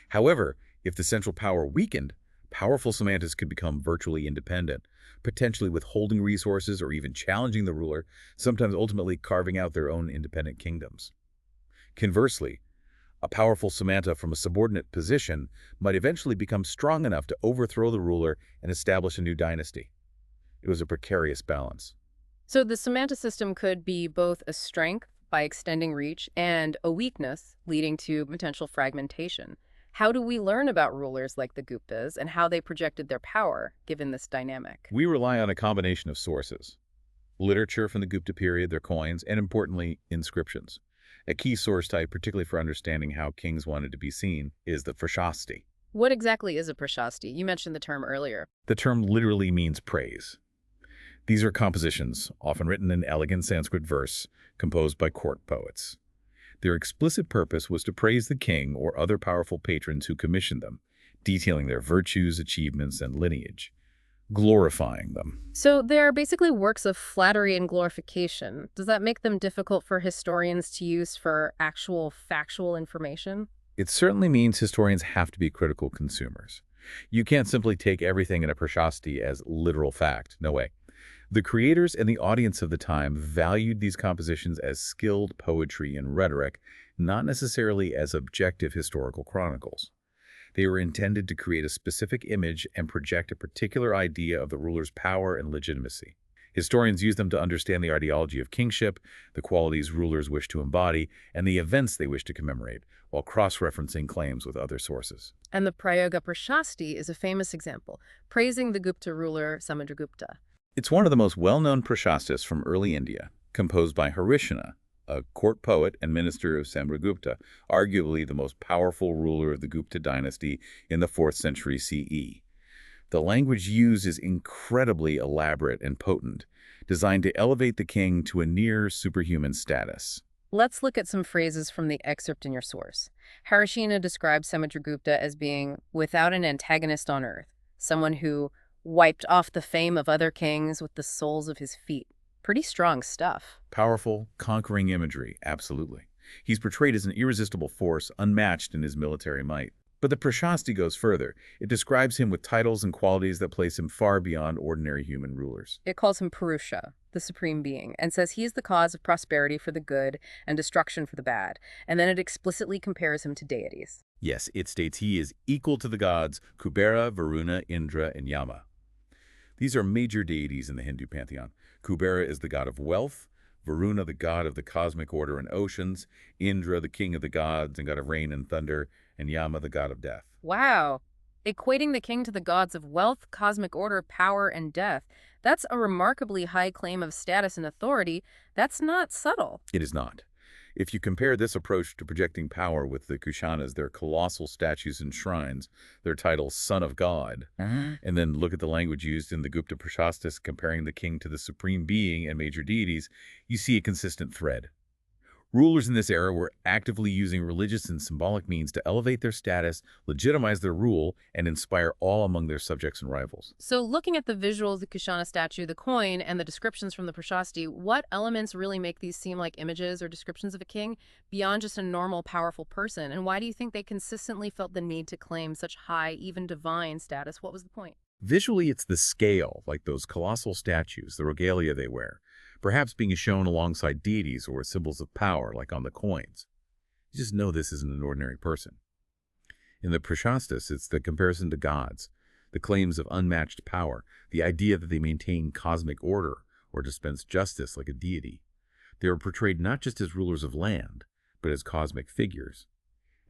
B: However, if the central power weakened, powerful Samantas could become virtually independent, potentially withholding resources or even challenging the ruler, sometimes ultimately carving out their own independent kingdoms. Conversely, a powerful Samanta from a subordinate position might eventually become strong enough to overthrow the ruler and establish a new dynasty. It was a precarious balance.
A: So the Samanta system could be both a strength by extending reach and a weakness leading to potential fragmentation. How do we learn about rulers like the Guptas and how they projected their power given this dynamic?
B: We rely on a combination of sources: literature from the Gupta period, their coins, and importantly, inscriptions. A key source type, particularly for understanding how kings wanted to be seen, is the prashasti.
A: What exactly is a prashasti? You mentioned the term earlier.
B: The term literally means praise. These are compositions, often written in elegant Sanskrit verse, composed by court poets. Their explicit purpose was to praise the king or other powerful patrons who commissioned them, detailing their virtues, achievements, and lineage, glorifying them.
A: So they're basically works of flattery and glorification. Does that make them difficult for historians to use for actual factual information?
B: It certainly means historians have to be critical consumers. You can't simply take everything in a prashasti as literal fact. No way. The creators and the audience of the time valued these compositions as skilled poetry and rhetoric, not necessarily as objective historical chronicles. They were intended to create a specific image and project a particular idea of the ruler's power and legitimacy. Historians use them to understand the ideology of kingship, the qualities rulers wish to embody, and the events they wish to commemorate, while cross-referencing claims with other sources.
A: And the Prayoga Prashasti is a famous example, praising the Gupta ruler Samudragupta.
B: It's one of the most well-known prashastis from early India, composed by Harishana, a court poet and minister of Samudragupta, arguably the most powerful ruler of the Gupta dynasty in the 4th century CE. The language used is incredibly elaborate and potent, designed to elevate the king to a near superhuman status.
A: Let's look at some phrases from the excerpt in your source. Harishina describes Samudragupta as being without an antagonist on earth, someone who wiped off the fame of other kings with the soles of his feet. Pretty strong stuff.
B: Powerful, conquering imagery, absolutely. He's portrayed as an irresistible force, unmatched in his military might. But the Prashasti goes further. It describes him with titles and qualities that place him far beyond ordinary human rulers.
A: It calls him Purusha, the supreme being, and says he is the cause of prosperity for the good and destruction for the bad. And then it explicitly compares him to deities.
B: Yes, it states he is equal to the gods Kubera, Varuna, Indra, and Yama. These are major deities in the Hindu pantheon. Kubera is the god of wealth, Varuna the god of the cosmic order and oceans, Indra the king of the gods and god of rain and thunder, and Yama the god of death.
A: Wow. Equating the king to the gods of wealth, cosmic order, power, and death. That's a remarkably high claim of status and authority. That's not subtle.
B: It is not. If you compare this approach to projecting power with the Kushanas, their colossal statues and shrines, their title Son of God, and then look at the language used in the Gupta Prashastis comparing the king to the supreme being and major deities, you see a consistent thread. Rulers in this era were actively using religious and symbolic means to elevate their status, legitimize their rule, and inspire awe among their subjects and rivals.
A: So looking at the visuals, the Kushana statue, the coin, and the descriptions from the Prashasti, what elements really make these seem like images or descriptions of a king beyond just a normal, powerful person? And why do you think they consistently felt the need to claim such high, even divine status? What was the point?
B: Visually, it's the scale, like those colossal statues, the regalia they wear, perhaps being shown alongside deities or symbols of power, like on the coins. You just know this isn't an ordinary person. In the Prashastis, it's the comparison to gods, the claims of unmatched power, the idea that they maintain cosmic order or dispense justice like a deity. They are portrayed not just as rulers of land, but as cosmic figures.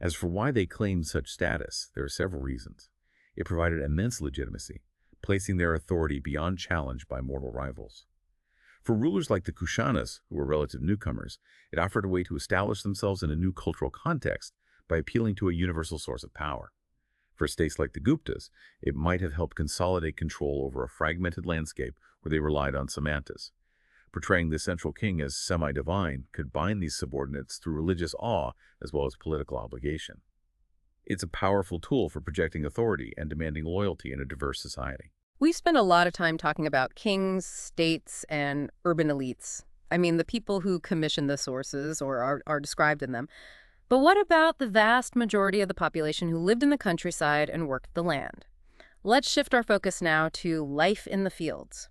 B: As for why they claim such status, there are several reasons. It provided immense legitimacy, placing their authority beyond challenge by mortal rivals. For rulers like the Kushanas, who were relative newcomers, it offered a way to establish themselves in a new cultural context by appealing to a universal source of power. For states like the Guptas, it might have helped consolidate control over a fragmented landscape where they relied on Samantas. Portraying the central king as semi-divine could bind these subordinates through religious awe as well as political obligation. It's a powerful tool for projecting authority and demanding loyalty in a diverse society.
A: We spend a lot of time talking about kings, states, and urban elites. I mean, the people who commission the sources or are described in them. But what about the vast majority of the population who lived in the countryside and worked the land? Let's shift our focus now to life in the fields,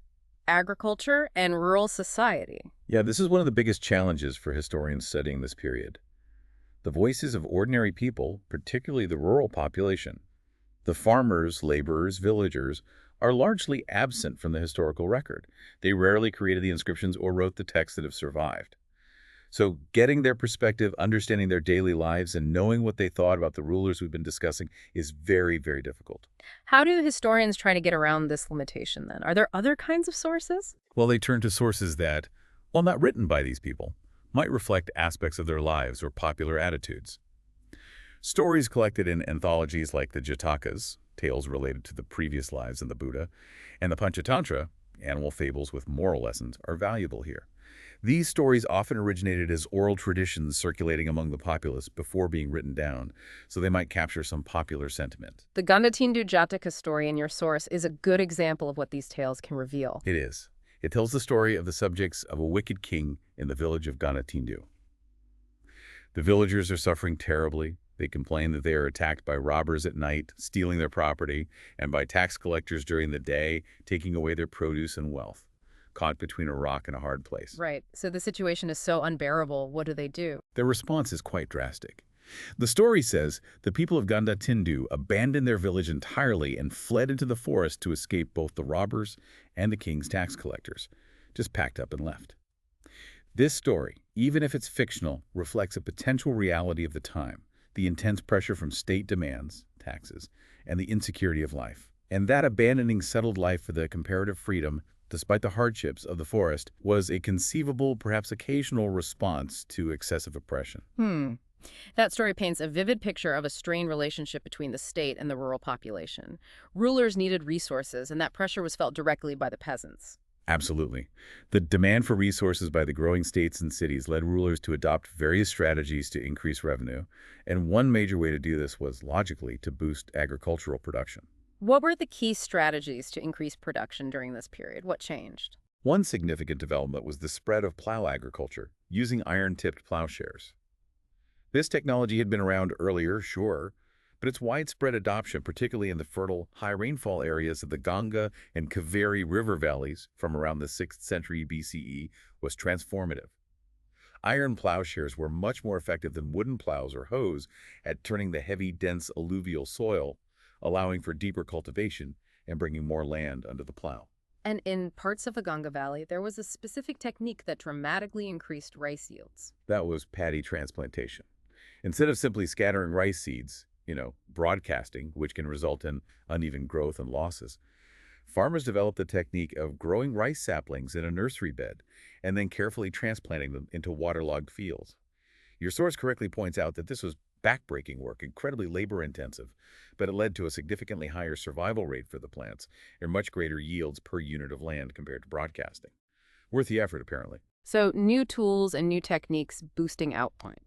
A: agriculture, and rural society.
B: Yeah, this is one of the biggest challenges for historians studying this period. The voices of ordinary people, particularly the rural population, the farmers, laborers, villagers, are largely absent from the historical record. They rarely created the inscriptions or wrote the texts that have survived. So getting their perspective, understanding their daily lives, and knowing what they thought about the rulers we've been discussing is very, very difficult.
A: How do historians try to get around this limitation then? Are there other kinds of sources?
B: Well, they turn to sources that, while not written by these people, might reflect aspects of their lives or popular attitudes. Stories collected in anthologies like the Jatakas, tales related to the previous lives of the Buddha, and the Panchatantra, animal fables with moral lessons, are valuable here. These stories often originated as oral traditions circulating among the populace before being written down, so they might capture some popular sentiment.
A: The Gandatindu Jataka story in your source is a good example of what these tales can reveal.
B: It is. It tells the story of the subjects of a wicked king in the village of Gandatindu. The villagers are suffering terribly. They complain that they are attacked by robbers at night, stealing their property, and by tax collectors during the day, taking away their produce and wealth, caught between a rock and a hard place.
A: Right. So the situation is so unbearable. What do?
B: Their response is quite drastic. The story says the people of Gandatindu abandoned their village entirely and fled into the forest to escape both the robbers and the king's tax collectors, just packed up and left. This story, even if it's fictional, reflects a potential reality of the time, the intense pressure from state demands, taxes, and the insecurity of life. And that abandoning settled life for the comparative freedom, despite the hardships of the forest, was a conceivable, perhaps occasional response to excessive oppression.
A: That story paints a vivid picture of a strained relationship between the state and the rural population. Rulers needed resources, and that pressure was felt directly by the peasants.
B: Absolutely. The demand for resources by the growing states and cities led rulers to adopt various strategies to increase revenue, and one major way to do this was, logically, to boost agricultural production.
A: What were the key strategies to increase production during this period? What changed?
B: One significant development was the spread of plow agriculture, using iron-tipped plowshares. This technology had been around earlier, sure, but its widespread adoption, particularly in the fertile, high-rainfall areas of the Ganga and Kaveri river valleys from around the 6th century BCE, was transformative. Iron plowshares were much more effective than wooden plows or hoes at turning the heavy, dense alluvial soil, allowing for deeper cultivation and bringing more land under the plow.
A: And in parts of the Ganga Valley, there was a specific technique that dramatically increased rice yields.
B: That was paddy transplantation. Instead of simply scattering rice seeds, broadcasting, which can result in uneven growth and losses, farmers developed the technique of growing rice saplings in a nursery bed and then carefully transplanting them into waterlogged fields. Your source correctly points out that this was backbreaking work, incredibly labor-intensive, but it led to a significantly higher survival rate for the plants and much greater yields per unit of land compared to broadcasting. Worth the effort, apparently.
A: So new tools and new techniques boosting output.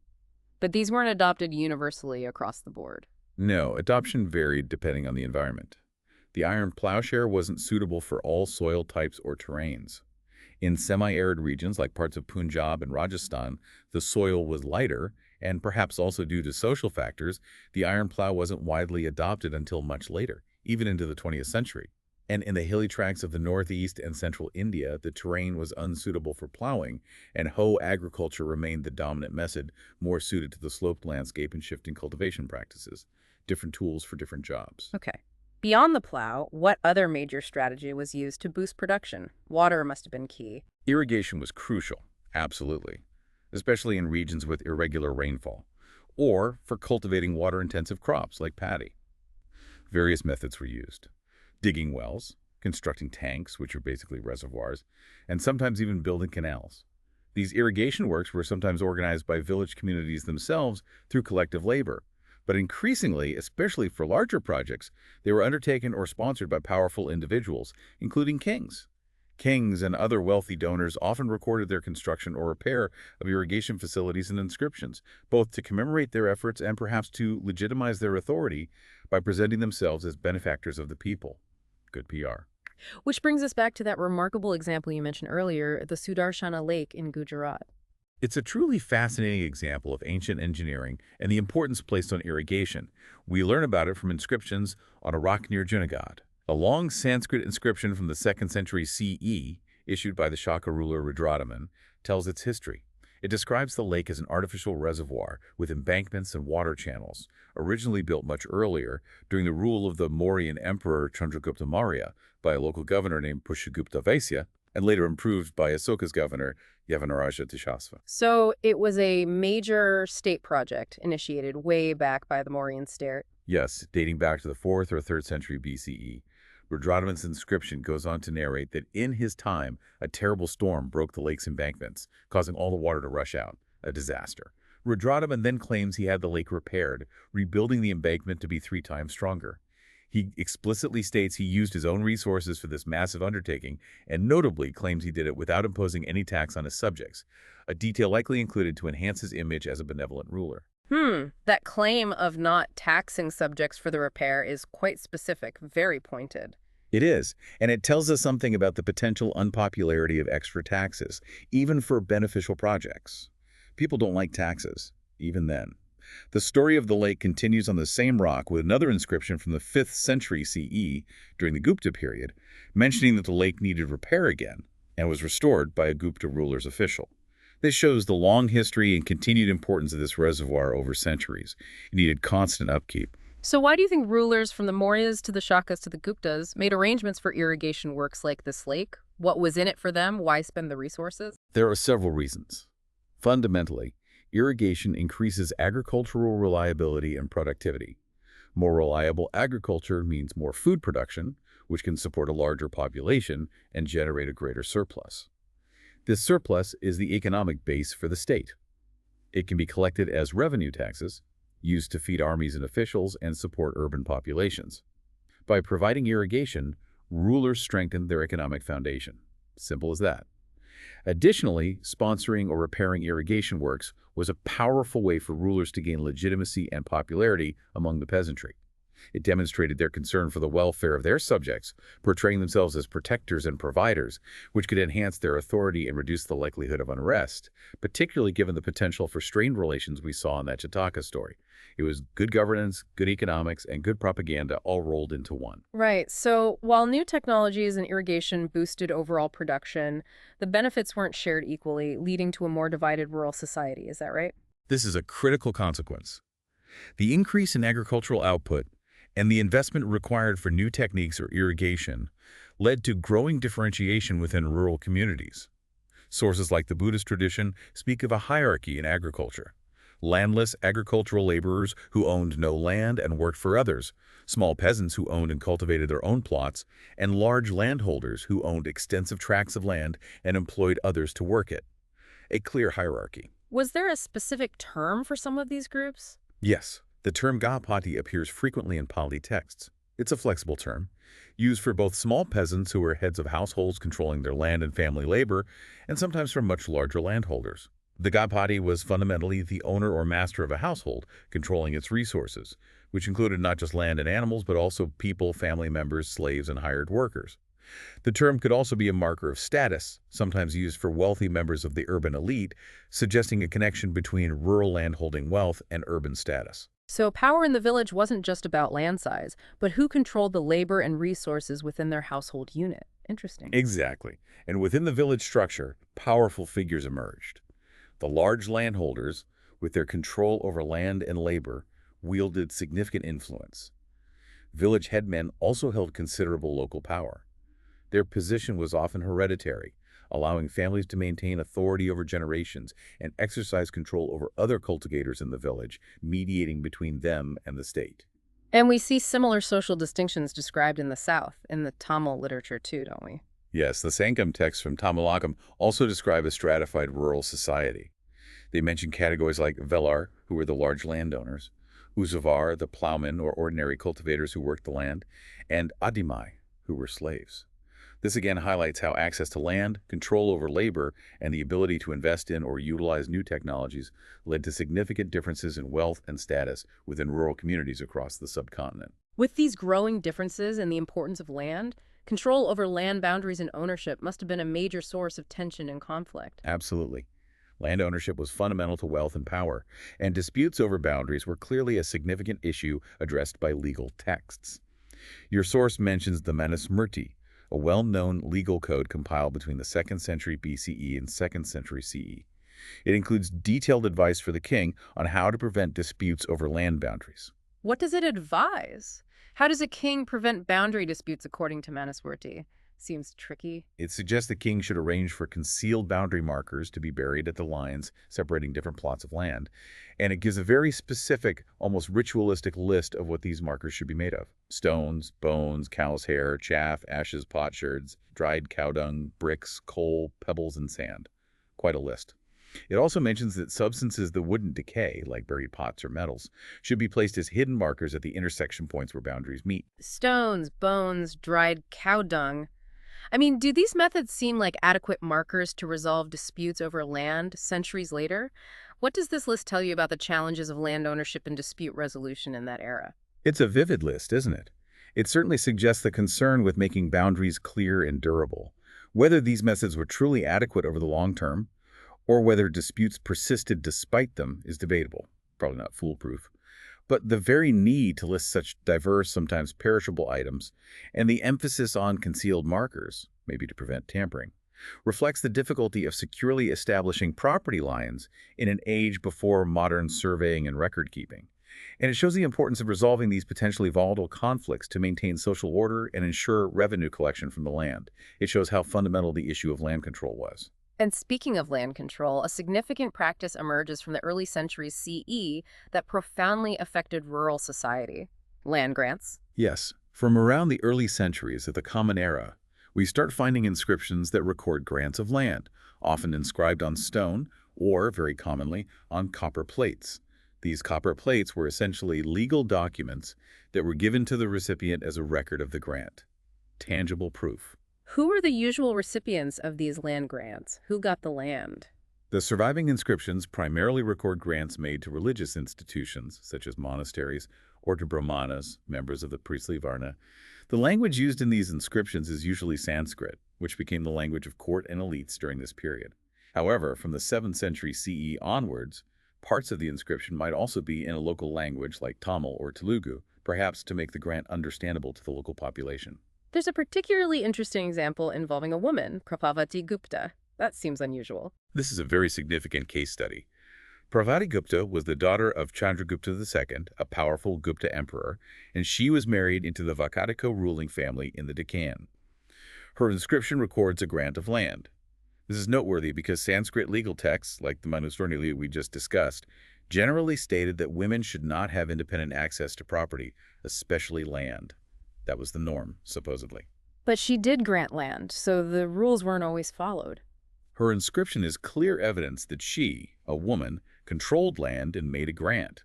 A: But these weren't adopted universally across the board.
B: No, adoption varied depending on the environment. The iron plowshare wasn't suitable for all soil types or terrains. In semi-arid regions like parts of Punjab and Rajasthan, the soil was lighter, and perhaps also due to social factors, the iron plow wasn't widely adopted until much later, even into the 20th century. And in the hilly tracts of the northeast and central India, the terrain was unsuitable for plowing, and hoe agriculture remained the dominant method, more suited to the sloped landscape and shifting cultivation practices. Different tools for different jobs.
A: Okay. Beyond the plow, what other major strategy was used to boost production? Water must have been key.
B: Irrigation was crucial, absolutely, especially in regions with irregular rainfall, or for cultivating water-intensive crops like paddy. Various methods were used. Digging wells, constructing tanks, which are basically reservoirs, and sometimes even building canals. These irrigation works were sometimes organized by village communities themselves through collective labor, but increasingly, especially for larger projects, they were undertaken or sponsored by powerful individuals, including kings. Kings and other wealthy donors often recorded their construction or repair of irrigation facilities and inscriptions, both to commemorate their efforts and perhaps to legitimize their authority by presenting themselves as benefactors of the people. Good PR.
A: Which brings us back to that remarkable example you mentioned earlier, the Sudarshana Lake in Gujarat.
B: It's a truly fascinating example of ancient engineering and the importance placed on irrigation. We learn about it from inscriptions on a rock near Junagadh. A long Sanskrit inscription from the 2nd century CE, issued by the Shaka ruler Rudradaman, tells its history. It describes the lake as an artificial reservoir with embankments and water channels, originally built much earlier during the rule of the Mauryan Emperor Chandragupta Maurya by a local governor named Pushyagupta Vaisya, and later improved by Asoka's governor, Yavanaraja Tishasva.
A: So it was a major state project initiated way back by the Mauryan state.
B: Yes, dating back to the 4th or 3rd century BCE. Rudradaman's inscription goes on to narrate that in his time, a terrible storm broke the lake's embankments, causing all the water to rush out, a disaster. Rudradaman then claims he had the lake repaired, rebuilding the embankment to be 3 times stronger. He explicitly states he used his own resources for this massive undertaking, and notably claims he did it without imposing any tax on his subjects, a detail likely included to enhance his image as a benevolent ruler.
A: That claim of not taxing subjects for the repair is quite specific, very pointed.
B: It is, and it tells us something about the potential unpopularity of extra taxes, even for beneficial projects. People don't like taxes, even then. The story of the lake continues on the same rock with another inscription from the 5th century CE during the Gupta period, mentioning that the lake needed repair again and was restored by a Gupta ruler's official. This shows the long history and continued importance of this reservoir over centuries. It needed constant upkeep.
A: So why do you think rulers from the Mauryas to the Shakas to the Guptas made arrangements for irrigation works like this lake? What was in it for them? Why spend the resources?
B: There are several reasons. Fundamentally, irrigation increases agricultural reliability and productivity. More reliable agriculture means more food production, which can support a larger population and generate a greater surplus. This surplus is the economic base for the state. It can be collected as revenue taxes, used to feed armies and officials and support urban populations. By providing irrigation, rulers strengthen their economic foundation. Simple as that. Additionally, sponsoring or repairing irrigation works was a powerful way for rulers to gain legitimacy and popularity among the peasantry. It demonstrated their concern for the welfare of their subjects, portraying themselves as protectors and providers, which could enhance their authority and reduce the likelihood of unrest, particularly given the potential for strained relations we saw in that Jataka story. It was good governance, good economics, and good propaganda all rolled into one.
A: Right. So while new technologies and irrigation boosted overall production, the benefits weren't shared equally, leading to a more divided rural society. Is that right?
B: This is a critical consequence. The increase in agricultural output and the investment required for new techniques or irrigation led to growing differentiation within rural communities. Sources like the Buddhist tradition speak of a hierarchy in agriculture. Landless agricultural laborers who owned no land and worked for others, small peasants who owned and cultivated their own plots, and large landholders who owned extensive tracts of land and employed others to work it. A clear hierarchy.
A: Was there a specific term for some of these groups?
B: Yes, the term Gahapati appears frequently in Pali texts. It's a flexible term, used for both small peasants who were heads of households controlling their land and family labor, and sometimes for much larger landholders. The Gahapati was fundamentally the owner or master of a household, controlling its resources, which included not just land and animals, but also people, family members, slaves, and hired workers. The term could also be a marker of status, sometimes used for wealthy members of the urban elite, suggesting a connection between rural landholding wealth and urban status.
A: So power in the village wasn't just about land size, but who controlled the labor and resources within their household unit. Interesting.
B: Exactly. And within the village structure, powerful figures emerged. The large landholders, with their control over land and labor, wielded significant influence. Village headmen also held considerable local power. Their position was often hereditary, allowing families to maintain authority over generations and exercise control over other cultivators in the village, mediating between them and the state.
A: And we see similar social distinctions described in the South, in the Tamil literature too, don't we?
B: Yes, the Sangam texts from Tamilakam also describe a stratified rural society. They mention categories like Velar, who were the large landowners, Uzavar, the plowmen or ordinary cultivators who worked the land, and Adimai, who were slaves. This again highlights how access to land, control over labor, and the ability to invest in or utilize new technologies led to significant differences in wealth and status within rural communities across the subcontinent.
A: With these growing differences in the importance of land, control over land boundaries and ownership must have been a major source of tension and conflict.
B: Absolutely. Land ownership was fundamental to wealth and power, and disputes over boundaries were clearly a significant issue addressed by legal texts. Your source mentions the Manusmriti, a well-known legal code compiled between the 2nd century BCE and 2nd century CE. It includes detailed advice for the king on how to prevent disputes over land boundaries.
A: What does it advise? How does a king prevent boundary disputes according to Manusmriti? Seems tricky.
B: It suggests the king should arrange for concealed boundary markers to be buried at the lines separating different plots of land, and it gives a very specific, almost ritualistic list of what these markers should be made of. Stones, bones, cow's hair, chaff, ashes, potsherds, dried cow dung, bricks, coal, pebbles, and sand. Quite a list. It also mentions that substances that wouldn't decay, like buried pots or metals, should be placed as hidden markers at the intersection points where boundaries meet.
A: Stones, bones, dried cow dung. I mean, do these methods seem like adequate markers to resolve disputes over land centuries later? What does this list tell you about the challenges of land ownership and dispute resolution in that era?
B: It's a vivid list, isn't it? It certainly suggests the concern with making boundaries clear and durable. Whether these methods were truly adequate over the long term, or whether disputes persisted despite them, is debatable. Probably not foolproof. But the very need to list such diverse, sometimes perishable items, and the emphasis on concealed markers, maybe to prevent tampering, reflects the difficulty of securely establishing property lines in an age before modern surveying and record-keeping. And it shows the importance of resolving these potentially volatile conflicts to maintain social order and ensure revenue collection from the land. It shows how fundamental the issue of land control was.
A: And speaking of land control, a significant practice emerges from the early centuries CE that profoundly affected rural society: land grants.
B: Yes, from around the early centuries of the Common Era, we start finding inscriptions that record grants of land, often inscribed on stone or, very commonly, on copper plates. These copper plates were essentially legal documents that were given to the recipient as a record of the grant. Tangible proof.
A: Who were the usual recipients of these land grants? Who got the land?
B: The surviving inscriptions primarily record grants made to religious institutions, such as monasteries or to Brahmanas, members of the priestly Varna. The language used in these inscriptions is usually Sanskrit, which became the language of court and elites during this period. However, from the 7th century CE onwards, parts of the inscription might also be in a local language like Tamil or Telugu, perhaps to make the grant understandable to the local population.
A: There's a particularly interesting example involving a woman, Prabhavati Gupta. That seems unusual.
B: This is a very significant case study. Prabhavati Gupta was the daughter of Chandragupta II, a powerful Gupta emperor, and she was married into the Vakatiko ruling family in the Deccan. Her inscription records a grant of land. This is noteworthy because Sanskrit legal texts, like the Manusvarnili we just discussed, generally stated that women should not have independent access to property, especially land. That was the norm, supposedly.
A: But she did grant land, so the rules weren't always followed.
B: Her inscription is clear evidence that she, a woman, controlled land and made a grant.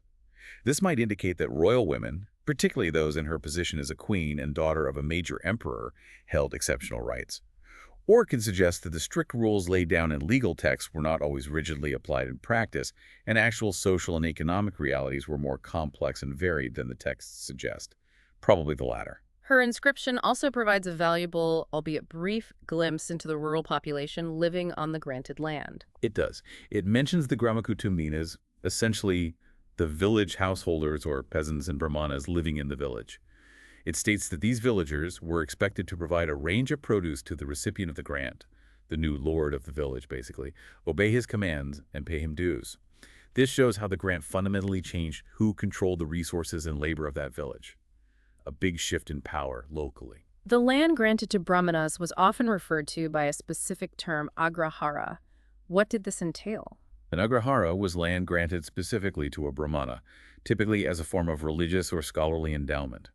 B: This might indicate that royal women, particularly those in her position as a queen and daughter of a major emperor, held exceptional rights. Or it can suggest that the strict rules laid down in legal texts were not always rigidly applied in practice, and actual social and economic realities were more complex and varied than the texts suggest. Probably the latter.
A: Her inscription also provides a valuable, albeit brief, glimpse into the rural population living on the granted land.
B: It does. It mentions the Gramakutuminas, essentially the village householders or peasants and Brahmanas living in the village. It states that these villagers were expected to provide a range of produce to the recipient of the grant, the new lord of the village basically, obey his commands and pay him dues. This shows how the grant fundamentally changed who controlled the resources and labor of that village. A big shift in power locally.
A: The land granted to Brahmanas was often referred to by a specific term, agrahara. What did this entail?
B: An agrahara was land granted specifically to a Brahmana, typically as a form of religious or scholarly endowment.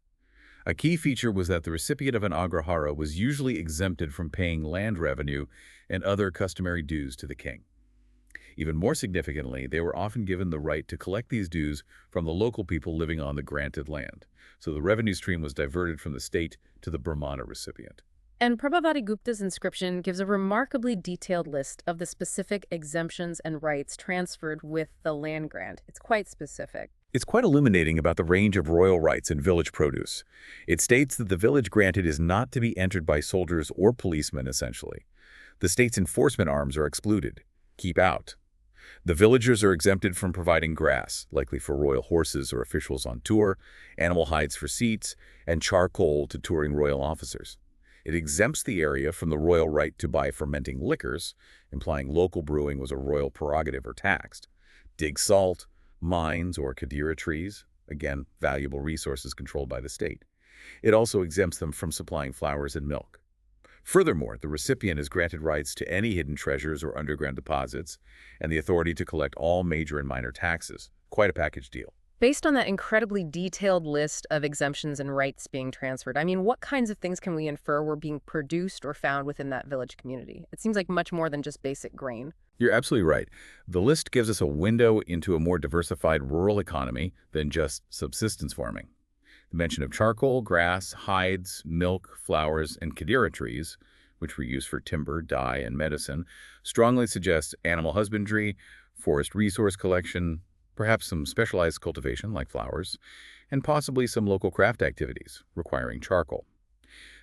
B: A key feature was that the recipient of an agrahara was usually exempted from paying land revenue and other customary dues to the king. Even more significantly, they were often given the right to collect these dues from the local people living on the granted land. So the revenue stream was diverted from the state to the Brahmana recipient.
A: And Prabhavati Gupta's inscription gives a remarkably detailed list of the specific exemptions and rights transferred with the land grant. It's quite specific.
B: It's quite illuminating about the range of royal rights in village produce. It states that the village granted is not to be entered by soldiers or policemen, essentially. The state's enforcement arms are excluded. Keep out. The villagers are exempted from providing grass, likely for royal horses or officials on tour, animal hides for seats, and charcoal to touring royal officers. It exempts the area from the royal right to buy fermenting liquors, implying local brewing was a royal prerogative or taxed. Dig salt, mines, or kadira trees, again, valuable resources controlled by the state. It also exempts them from supplying flowers and milk. Furthermore, the recipient is granted rights to any hidden treasures or underground deposits, and the authority to collect all major and minor taxes. Quite a package deal.
A: Based on that incredibly detailed list of exemptions and rights being transferred, I mean, what kinds of things can we infer were being produced or found within that village community? It seems like much more than just basic grain.
B: You're absolutely right. The list gives us a window into a more diversified rural economy than just subsistence farming. The mention of charcoal, grass, hides, milk, flowers, and kadira trees, which were used for timber, dye, and medicine, strongly suggests animal husbandry, forest resource collection, perhaps some specialized cultivation like flowers, and possibly some local craft activities requiring charcoal.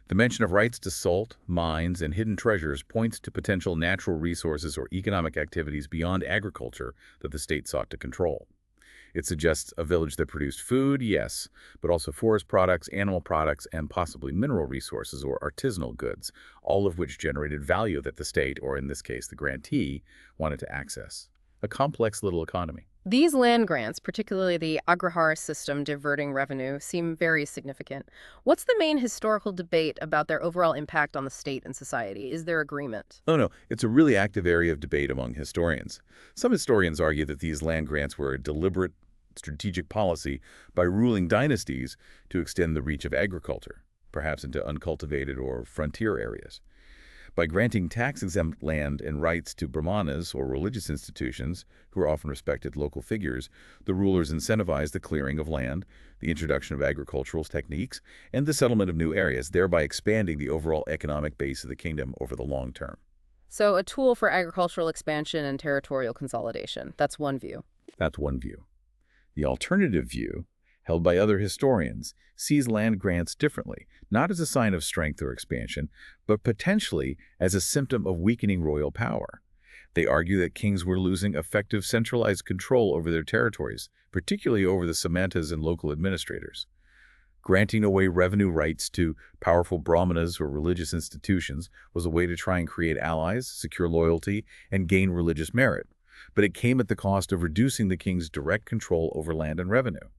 B: The mention of rights to salt, mines, and hidden treasures points to potential natural resources or economic activities beyond agriculture that the state sought to control. It suggests a village that produced food, yes, but also forest products, animal products, and possibly mineral resources or artisanal goods, all of which generated value that the state, or in this case the grantee, wanted to access. A complex little economy.
A: These land grants, particularly the agrahara system diverting revenue, seem very significant. What's the main historical debate about their overall impact on the state and society? Is there agreement?
B: Oh no, it's a really active area of debate among historians. Some historians argue that these land grants were a deliberate strategic policy by ruling dynasties to extend the reach of agriculture, perhaps into uncultivated or frontier areas. By granting tax-exempt land and rights to Brahmanas or religious institutions, who are often respected local figures, the rulers incentivized the clearing of land, the introduction of agricultural techniques, and the settlement of new areas, thereby expanding the overall economic base of the kingdom over the long term.
A: So a tool for agricultural expansion and territorial consolidation. That's one view.
B: That's one view. The alternative view held by other historians, sees land grants differently, not as a sign of strength or expansion, but potentially as a symptom of weakening royal power. They argue that kings were losing effective centralized control over their territories, particularly over the samantas and local administrators. Granting away revenue rights to powerful brahmanas or religious institutions was a way to try and create allies, secure loyalty, and gain religious merit, but it came at the cost of reducing the king's direct control over land and revenue.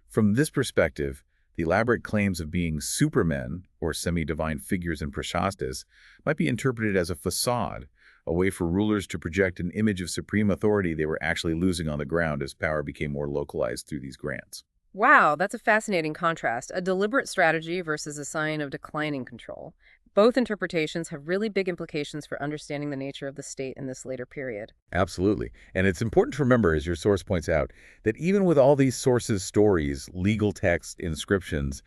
B: From this perspective, the elaborate claims of being supermen or semi-divine figures in prashastas might be interpreted as a facade, a way for rulers to project an image of supreme authority they were actually losing on the ground as power became more localized through these grants.
A: Wow, that's a fascinating contrast. A deliberate strategy versus a sign of declining control. Both interpretations have really big implications for understanding the nature of the state in this later period.
B: Absolutely. And it's important to remember, as your source points out, that even with all these sources, stories, legal texts, inscriptions,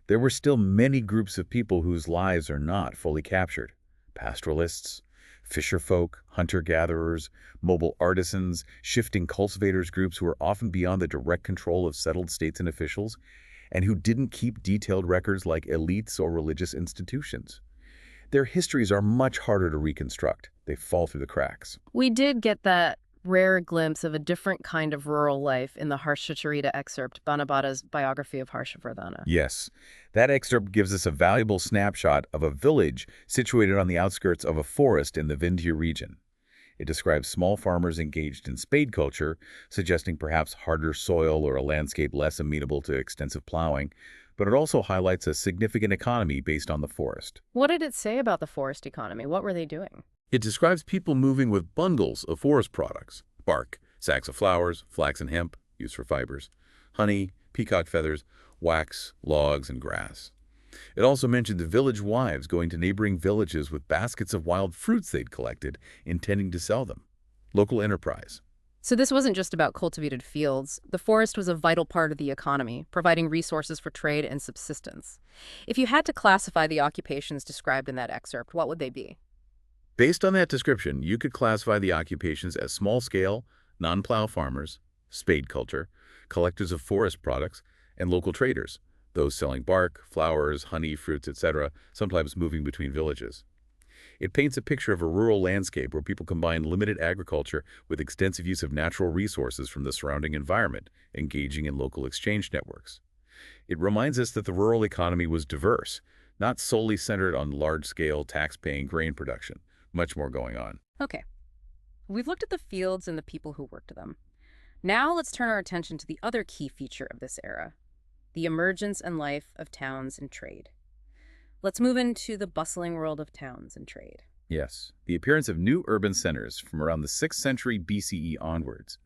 B: there were still many groups of people whose lives are not fully captured. Pastoralists, fisherfolk, hunter-gatherers, mobile artisans, shifting cultivators groups who are often beyond the direct control of settled states and officials, and who didn't keep detailed records like elites or religious institutions. Their histories are much harder to reconstruct. They fall through the cracks.
A: We did get that rare glimpse of a different kind of rural life in the Harsha excerpt, Banabada's biography of Harshavardhana.
B: Yes, that excerpt gives us a valuable snapshot of a village situated on the outskirts of a forest in the Vindhya region. It describes small farmers engaged in spade culture, suggesting perhaps harder soil or a landscape less amenable to extensive plowing, but it also highlights a significant economy based on the forest.
A: What did it say about the forest economy? What were they doing?
B: It describes people moving with bundles of forest products: bark, sacks of flowers, flax and hemp, used for fibers, honey, peacock feathers, wax, logs, and grass. It also mentioned the village wives going to neighboring villages with baskets of wild fruits they'd collected, intending to sell them. Local enterprise.
A: So this wasn't just about cultivated fields. The forest was a vital part of the economy, providing resources for trade and subsistence. If you had to classify the occupations described in that excerpt, what would they be?
B: Based on that description, you could classify the occupations as small-scale, non-plow farmers, spade culture, collectors of forest products, and local traders, those selling bark, flowers, honey, fruits, etc., sometimes moving between villages. It paints a picture of a rural landscape where people combine limited agriculture with extensive use of natural resources from the surrounding environment, engaging in local exchange networks. It reminds us that the rural economy was diverse, not solely centered on large-scale, tax-paying grain production. Much more going on.
A: Okay. We've looked at the fields and the people who worked them. Now let's turn our attention to the other key feature of this era, the emergence and life of towns and trade. Let's move into the bustling world of towns and trade.
B: Yes, the appearance of new urban centers from around the 6th century BCE onwards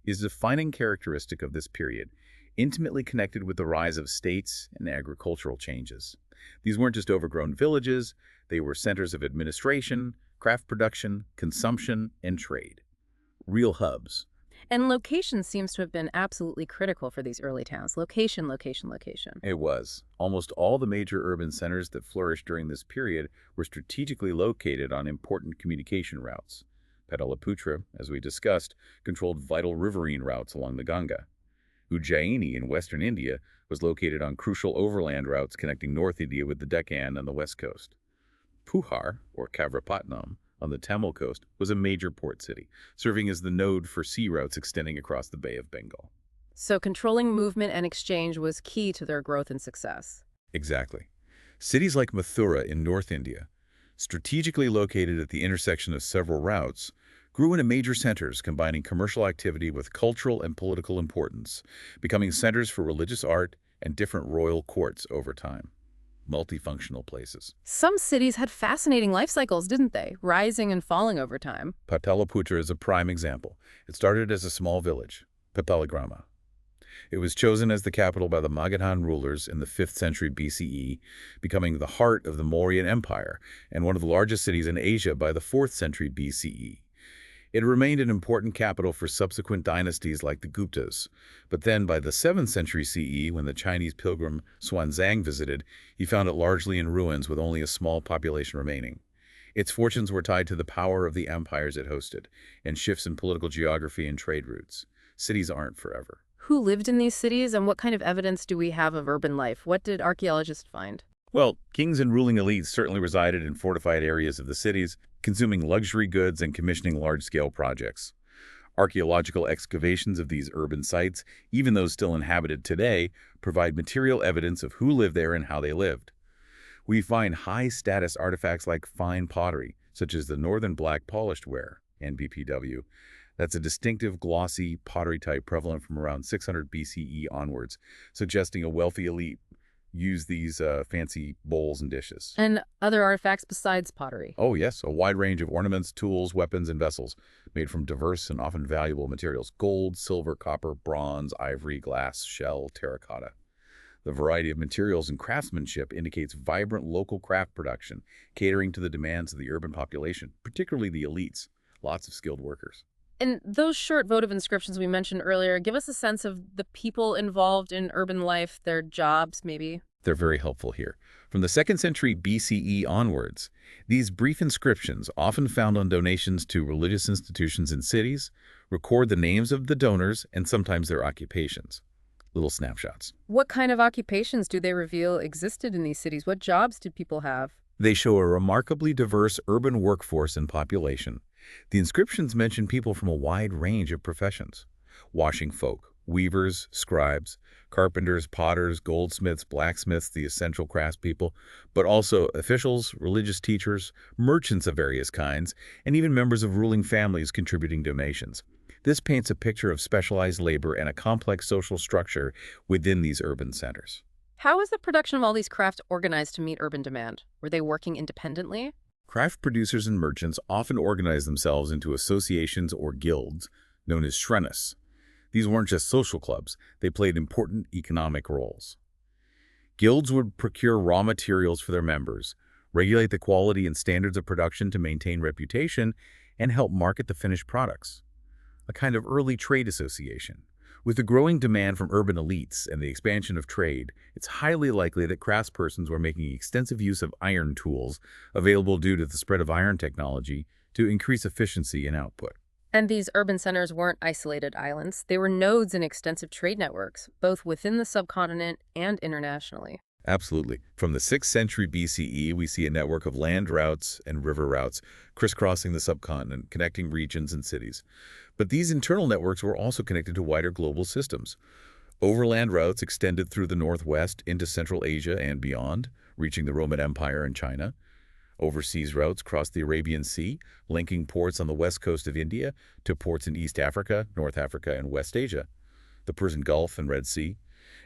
B: is a defining characteristic of this period, intimately connected with the rise of states and agricultural changes. These weren't just overgrown villages, they were centers of administration, craft production, consumption, and trade. Real hubs.
A: And location seems to have been absolutely critical for these early towns. Location, location, location.
B: It was. Almost all the major urban centers that flourished during this period were strategically located on important communication routes. Pataliputra, as we discussed, controlled vital riverine routes along the Ganga. Ujjaini in western India was located on crucial overland routes connecting North India with the Deccan and the west coast. Puhar, or Kavrapatnam, on the Tamil coast, was a major port city, serving as the node for sea routes extending across the Bay of Bengal.
A: So controlling movement and exchange was key to their growth and success.
B: Exactly. Cities like Mathura in North India, strategically located at the intersection of several routes, grew into major centers combining commercial activity with cultural and political importance, becoming centers for religious art and different royal courts over time. Multifunctional places.
A: Some cities had fascinating life cycles, didn't they? Rising and falling over time.
B: Pataliputra is a prime example. It started as a small village, Papalagrama. It was chosen as the capital by the Magadhan rulers in the 5th century BCE, becoming the heart of the Mauryan Empire and one of the largest cities in Asia by the 4th century BCE. It remained an important capital for subsequent dynasties like the Guptas, but then by the 7th century CE, when the Chinese pilgrim Xuanzang visited, he found it largely in ruins with only a small population remaining. Its fortunes were tied to the power of the empires it hosted, and shifts in political geography and trade routes. Cities aren't forever.
A: Who lived in these cities, and what kind of evidence do we have of urban life? What did archaeologists find?
B: Well, kings and ruling elites certainly resided in fortified areas of the cities, consuming luxury goods and commissioning large-scale projects. Archaeological excavations of these urban sites, even those still inhabited today, provide material evidence of who lived there and how they lived. We find high-status artifacts like fine pottery, such as the Northern Black Polished Ware, NBPW. That's a distinctive, glossy pottery type prevalent from around 600 BCE onwards, suggesting a wealthy elite used these fancy bowls and dishes.
A: And other artifacts besides pottery?
B: Oh yes, a wide range of ornaments, tools, weapons, and vessels made from diverse and often valuable materials: gold, silver, copper, bronze, ivory, glass, shell, terracotta. The variety of materials and craftsmanship indicates vibrant local craft production, catering to the demands of the urban population, particularly the elites. Lots of skilled workers.
A: And those short votive inscriptions we mentioned earlier, give us a sense of the people involved in urban life, their jobs, maybe.
B: They're very helpful here. From the 2nd century BCE onwards, these brief inscriptions, often found on donations to religious institutions in cities, record the names of the donors and sometimes their occupations. Little snapshots.
A: What kind of occupations do they reveal existed in these cities? What jobs did people have?
B: They show a remarkably diverse urban workforce and population. The inscriptions mention people from a wide range of professions: washing folk, weavers, scribes, carpenters, potters, goldsmiths, blacksmiths, the essential craftspeople, but also officials, religious teachers, merchants of various kinds, and even members of ruling families contributing donations. This paints a picture of specialized labor and a complex social structure within these urban centers.
A: How was the production of all these crafts organized to meet urban demand? Were they working independently?
B: Craft producers and merchants often organized themselves into associations or guilds known as shrenas. These weren't just social clubs, they played important economic roles. Guilds would procure raw materials for their members, regulate the quality and standards of production to maintain reputation, and help market the finished products. A kind of early trade association. With the growing demand from urban elites and the expansion of trade, it's highly likely that craftspersons were making extensive use of iron tools available due to the spread of iron technology to increase efficiency and output.
A: And these urban centers weren't isolated islands. They were nodes in extensive trade networks, both within the subcontinent and internationally.
B: Absolutely. From the 6th century BCE, we see a network of land routes and river routes crisscrossing the subcontinent, connecting regions and cities. But these internal networks were also connected to wider global systems. Overland routes extended through the northwest into Central Asia and beyond, reaching the Roman Empire and China. Overseas routes crossed the Arabian Sea, linking ports on the west coast of India to ports in East Africa, North Africa, and West Asia, the Persian Gulf and Red Sea.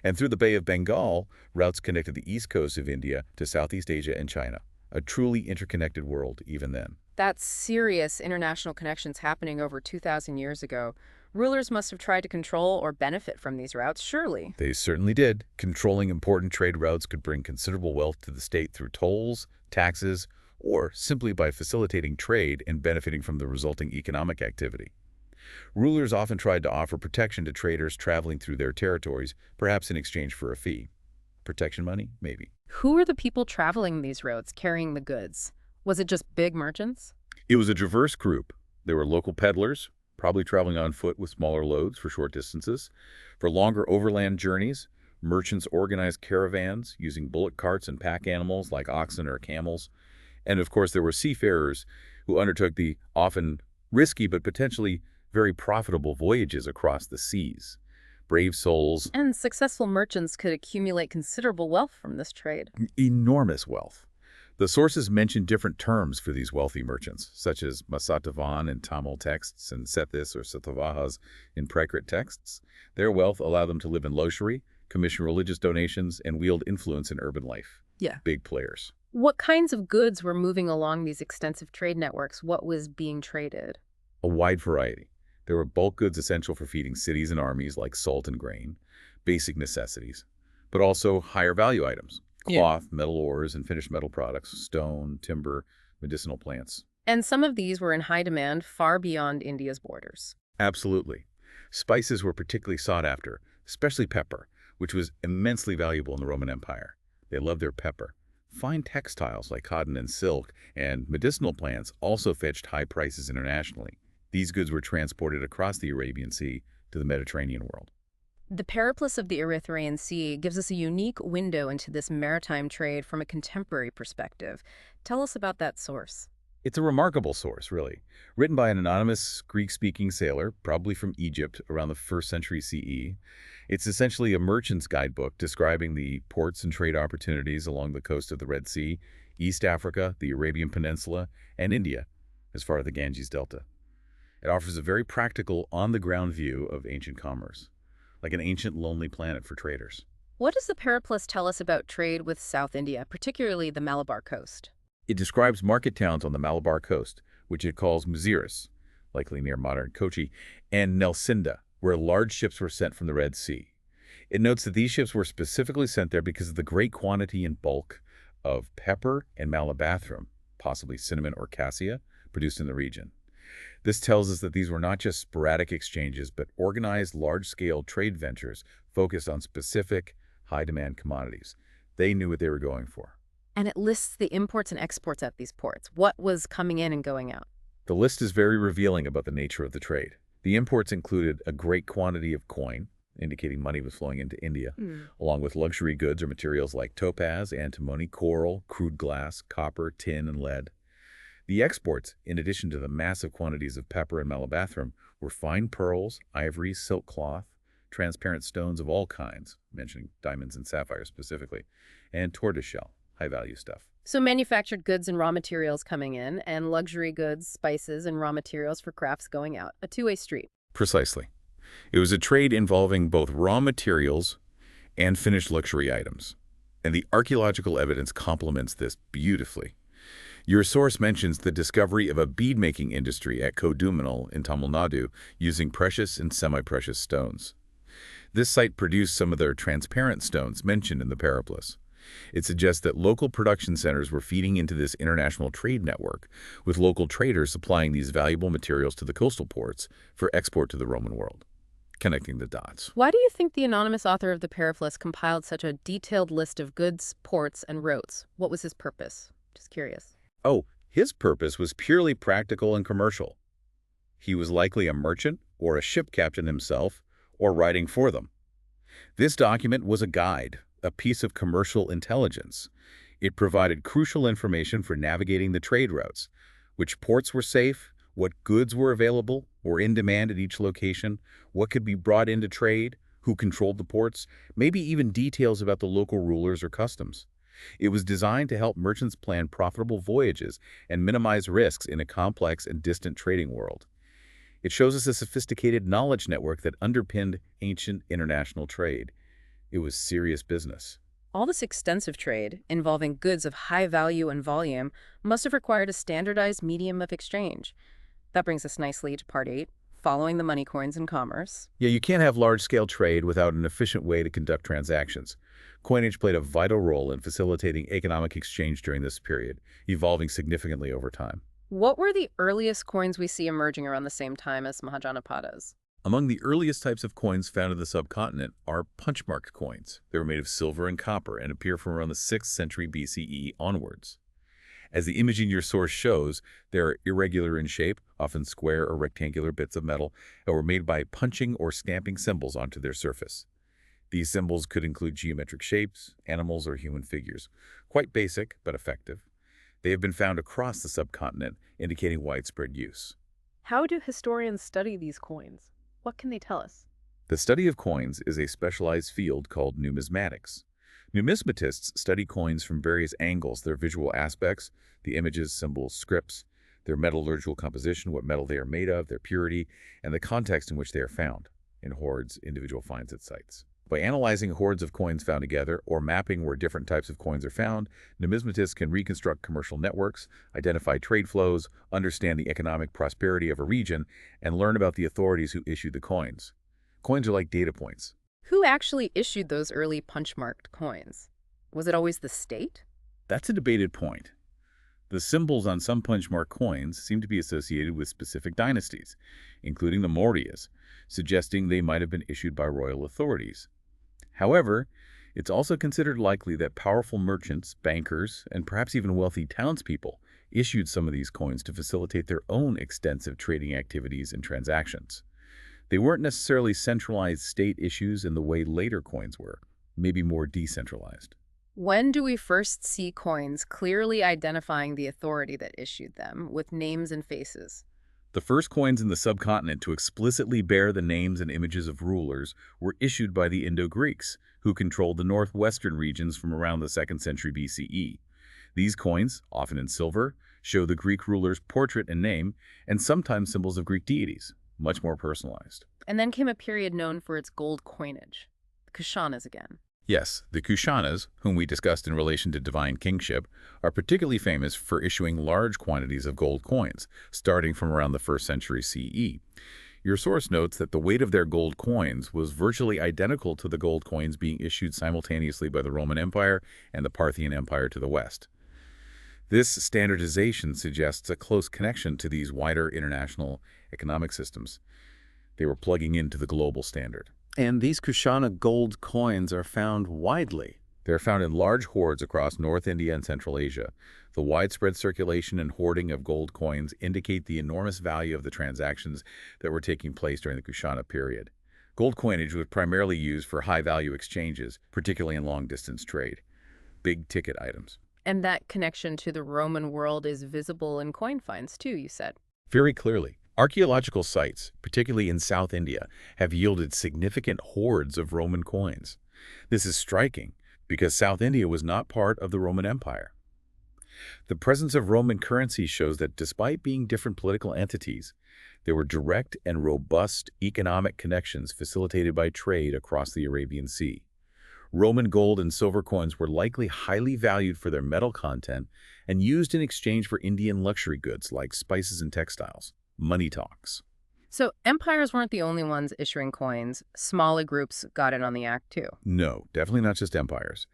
B: And through the Bay of Bengal, routes connected the east coast of India to Southeast Asia and China, a truly interconnected world even then.
A: That's serious international connections happening over 2,000 years ago. Rulers must have tried to control or benefit from these routes, surely.
B: They certainly did. Controlling important trade routes could bring considerable wealth to the state through tolls, taxes, or simply by facilitating trade and benefiting from the resulting economic activity. Rulers often tried to offer protection to traders traveling through their territories, perhaps in exchange for a fee. Protection money? Maybe.
A: Who were the people traveling these roads, carrying the goods? Was it just big merchants?
B: It was a diverse group. There were local peddlers, probably traveling on foot with smaller loads for short distances. For longer overland journeys, merchants organized caravans using bullock carts and pack animals like oxen or camels. And of course, there were seafarers who undertook the often risky but potentially very profitable voyages across the seas. Brave souls.
A: And successful merchants could accumulate considerable wealth from this trade.
B: Enormous wealth. The sources mention different terms for these wealthy merchants, such as Masatavan in Tamil texts and Sethis or Satavahas in Prakrit texts. Their wealth allowed them to live in luxury, commission religious donations, and wield influence in urban life.
A: Yeah.
B: Big players.
A: What kinds of goods were moving along these extensive trade networks? What was being traded?
B: A wide variety. There were bulk goods essential for feeding cities and armies like salt and grain, basic necessities, but also higher value items, cloth, metal ores, and finished metal products, stone, timber, medicinal plants.
A: And some of these were in high demand far beyond India's borders.
B: Absolutely. Spices were particularly sought after, especially pepper, which was immensely valuable in the Roman Empire. They loved their pepper. Fine textiles like cotton and silk and medicinal plants also fetched high prices internationally. These goods were transported across the Arabian Sea to the Mediterranean world.
A: The Periplus of the Erythraean Sea gives us a unique window into this maritime trade from a contemporary perspective. Tell us about that source.
B: It's a remarkable source, really. Written by an anonymous Greek-speaking sailor, probably from Egypt around the 1st century CE. It's essentially a merchant's guidebook describing the ports and trade opportunities along the coast of the Red Sea, East Africa, the Arabian Peninsula, and India, as far as the Ganges Delta. It offers a very practical, on-the-ground view of ancient commerce, like an ancient, lonely planet for traders.
A: What does the Periplus tell us about trade with South India, particularly the Malabar coast?
B: It describes market towns on the Malabar coast, which it calls Muziris, likely near modern Kochi, and Nelsinda, where large ships were sent from the Red Sea. It notes that these ships were specifically sent there because of the great quantity and bulk of pepper and malabathrum, possibly cinnamon or cassia, produced in the region. This tells us that these were not just sporadic exchanges, but organized large-scale trade ventures focused on specific, high-demand commodities. They knew what they were going for.
A: And it lists the imports and exports at these ports. What was coming in and going out?
B: The list is very revealing about the nature of the trade. The imports included a great quantity of coin, indicating money was flowing into India, along with luxury goods or materials like topaz, antimony, coral, crude glass, copper, tin, and lead. The exports, in addition to the massive quantities of pepper and malabathrum, were fine pearls, ivory, silk cloth, transparent stones of all kinds, mentioning diamonds and sapphires specifically, and tortoiseshell, high-value stuff.
A: So manufactured goods and raw materials coming in, and luxury goods, spices, and raw materials for crafts going out. A two-way street.
B: Precisely. It was a trade involving both raw materials and finished luxury items. And the archaeological evidence complements this beautifully. Your source mentions the discovery of a bead-making industry at Kodumanal in Tamil Nadu using precious and semi-precious stones. This site produced some of their transparent stones mentioned in the Periplus. It suggests that local production centers were feeding into this international trade network, with local traders supplying these valuable materials to the coastal ports for export to the Roman world. Connecting the dots.
A: Why do you think the anonymous author of the Periplus compiled such a detailed list of goods, ports, and routes? What was his purpose? Just curious.
B: Oh, his purpose was purely practical and commercial. He was likely a merchant or a ship captain himself, or writing for them. This document was a guide, a piece of commercial intelligence. It provided crucial information for navigating the trade routes, which ports were safe, what goods were available or in demand at each location, what could be brought into trade, who controlled the ports, maybe even details about the local rulers or customs. It was designed to help merchants plan profitable voyages and minimize risks in a complex and distant trading world. It shows us a sophisticated knowledge network that underpinned ancient international trade. It was serious business.
A: All this extensive trade, involving goods of high value and volume, must have required a standardized medium of exchange. That brings us nicely to Part 8, following the money coins in commerce.
B: Yeah, you can't have large-scale trade without an efficient way to conduct transactions. Coinage played a vital role in facilitating economic exchange during this period, evolving significantly over time.
A: What were the earliest coins we see emerging around the same time as Mahajanapadas?
B: Among the earliest types of coins found in the subcontinent are punch-marked coins. They were made of silver and copper and appear from around the 6th century BCE onwards. As the image in your source shows, they are irregular in shape, often square or rectangular bits of metal, and were made by punching or stamping symbols onto their surface. These symbols could include geometric shapes, animals, or human figures. Quite basic, but effective. They have been found across the subcontinent, indicating widespread use.
A: How do historians study these coins? What can they tell us?
B: The study of coins is a specialized field called numismatics. Numismatists study coins from various angles: their visual aspects, the images, symbols, scripts, their metallurgical composition, what metal they are made of, their purity, and the context in which they are found, in hoards, individual finds at sites. By analyzing hordes of coins found together, or mapping where different types of coins are found, numismatists can reconstruct commercial networks, identify trade flows, understand the economic prosperity of a region, and learn about the authorities who issued the coins. Coins are like data points.
A: Who actually issued those early punch-marked coins? Was it always the state?
B: That's a debated point. The symbols on some punch-marked coins seem to be associated with specific dynasties, including the Mauryas, suggesting they might have been issued by royal authorities. However, it's also considered likely that powerful merchants, bankers, and perhaps even wealthy townspeople issued some of these coins to facilitate their own extensive trading activities and transactions. They weren't necessarily centralized state issues in the way later coins were, maybe more decentralized.
A: When do we first see coins clearly identifying the authority that issued them, with names and faces?
B: The first coins in the subcontinent to explicitly bear the names and images of rulers were issued by the Indo-Greeks, who controlled the northwestern regions from around the 2nd century BCE. These coins, often in silver, show the Greek ruler's portrait and name, and sometimes symbols of Greek deities, much more personalized.
A: And then came a period known for its gold coinage, the Kushanas again.
B: Yes, the Kushanas, whom we discussed in relation to divine kingship, are particularly famous for issuing large quantities of gold coins, starting from around the 1st century CE. Your source notes that the weight of their gold coins was virtually identical to the gold coins being issued simultaneously by the Roman Empire and the Parthian Empire to the west. This standardization suggests a close connection to these wider international economic systems. They were plugging into the global standard.
C: And these Kushana gold coins are found widely.
B: They're found in large hoards across North India and Central Asia. The widespread circulation and hoarding of gold coins indicate the enormous value of the transactions that were taking place during the Kushana period. Gold coinage was primarily used for high-value exchanges, particularly in long-distance trade. Big-ticket items.
A: And that connection to the Roman world is visible in coin finds too, you said.
B: Very clearly. Archaeological sites, particularly in South India, have yielded significant hoards of Roman coins. This is striking because South India was not part of the Roman Empire. The presence of Roman currency shows that despite being different political entities, there were direct and robust economic connections facilitated by trade across the Arabian Sea. Roman gold and silver coins were likely highly valued for their metal content and used in exchange for Indian luxury goods like spices and textiles. Money talks.
A: So empires weren't the only ones issuing coins. Smaller groups got in on the act too.
B: No, definitely not just empires.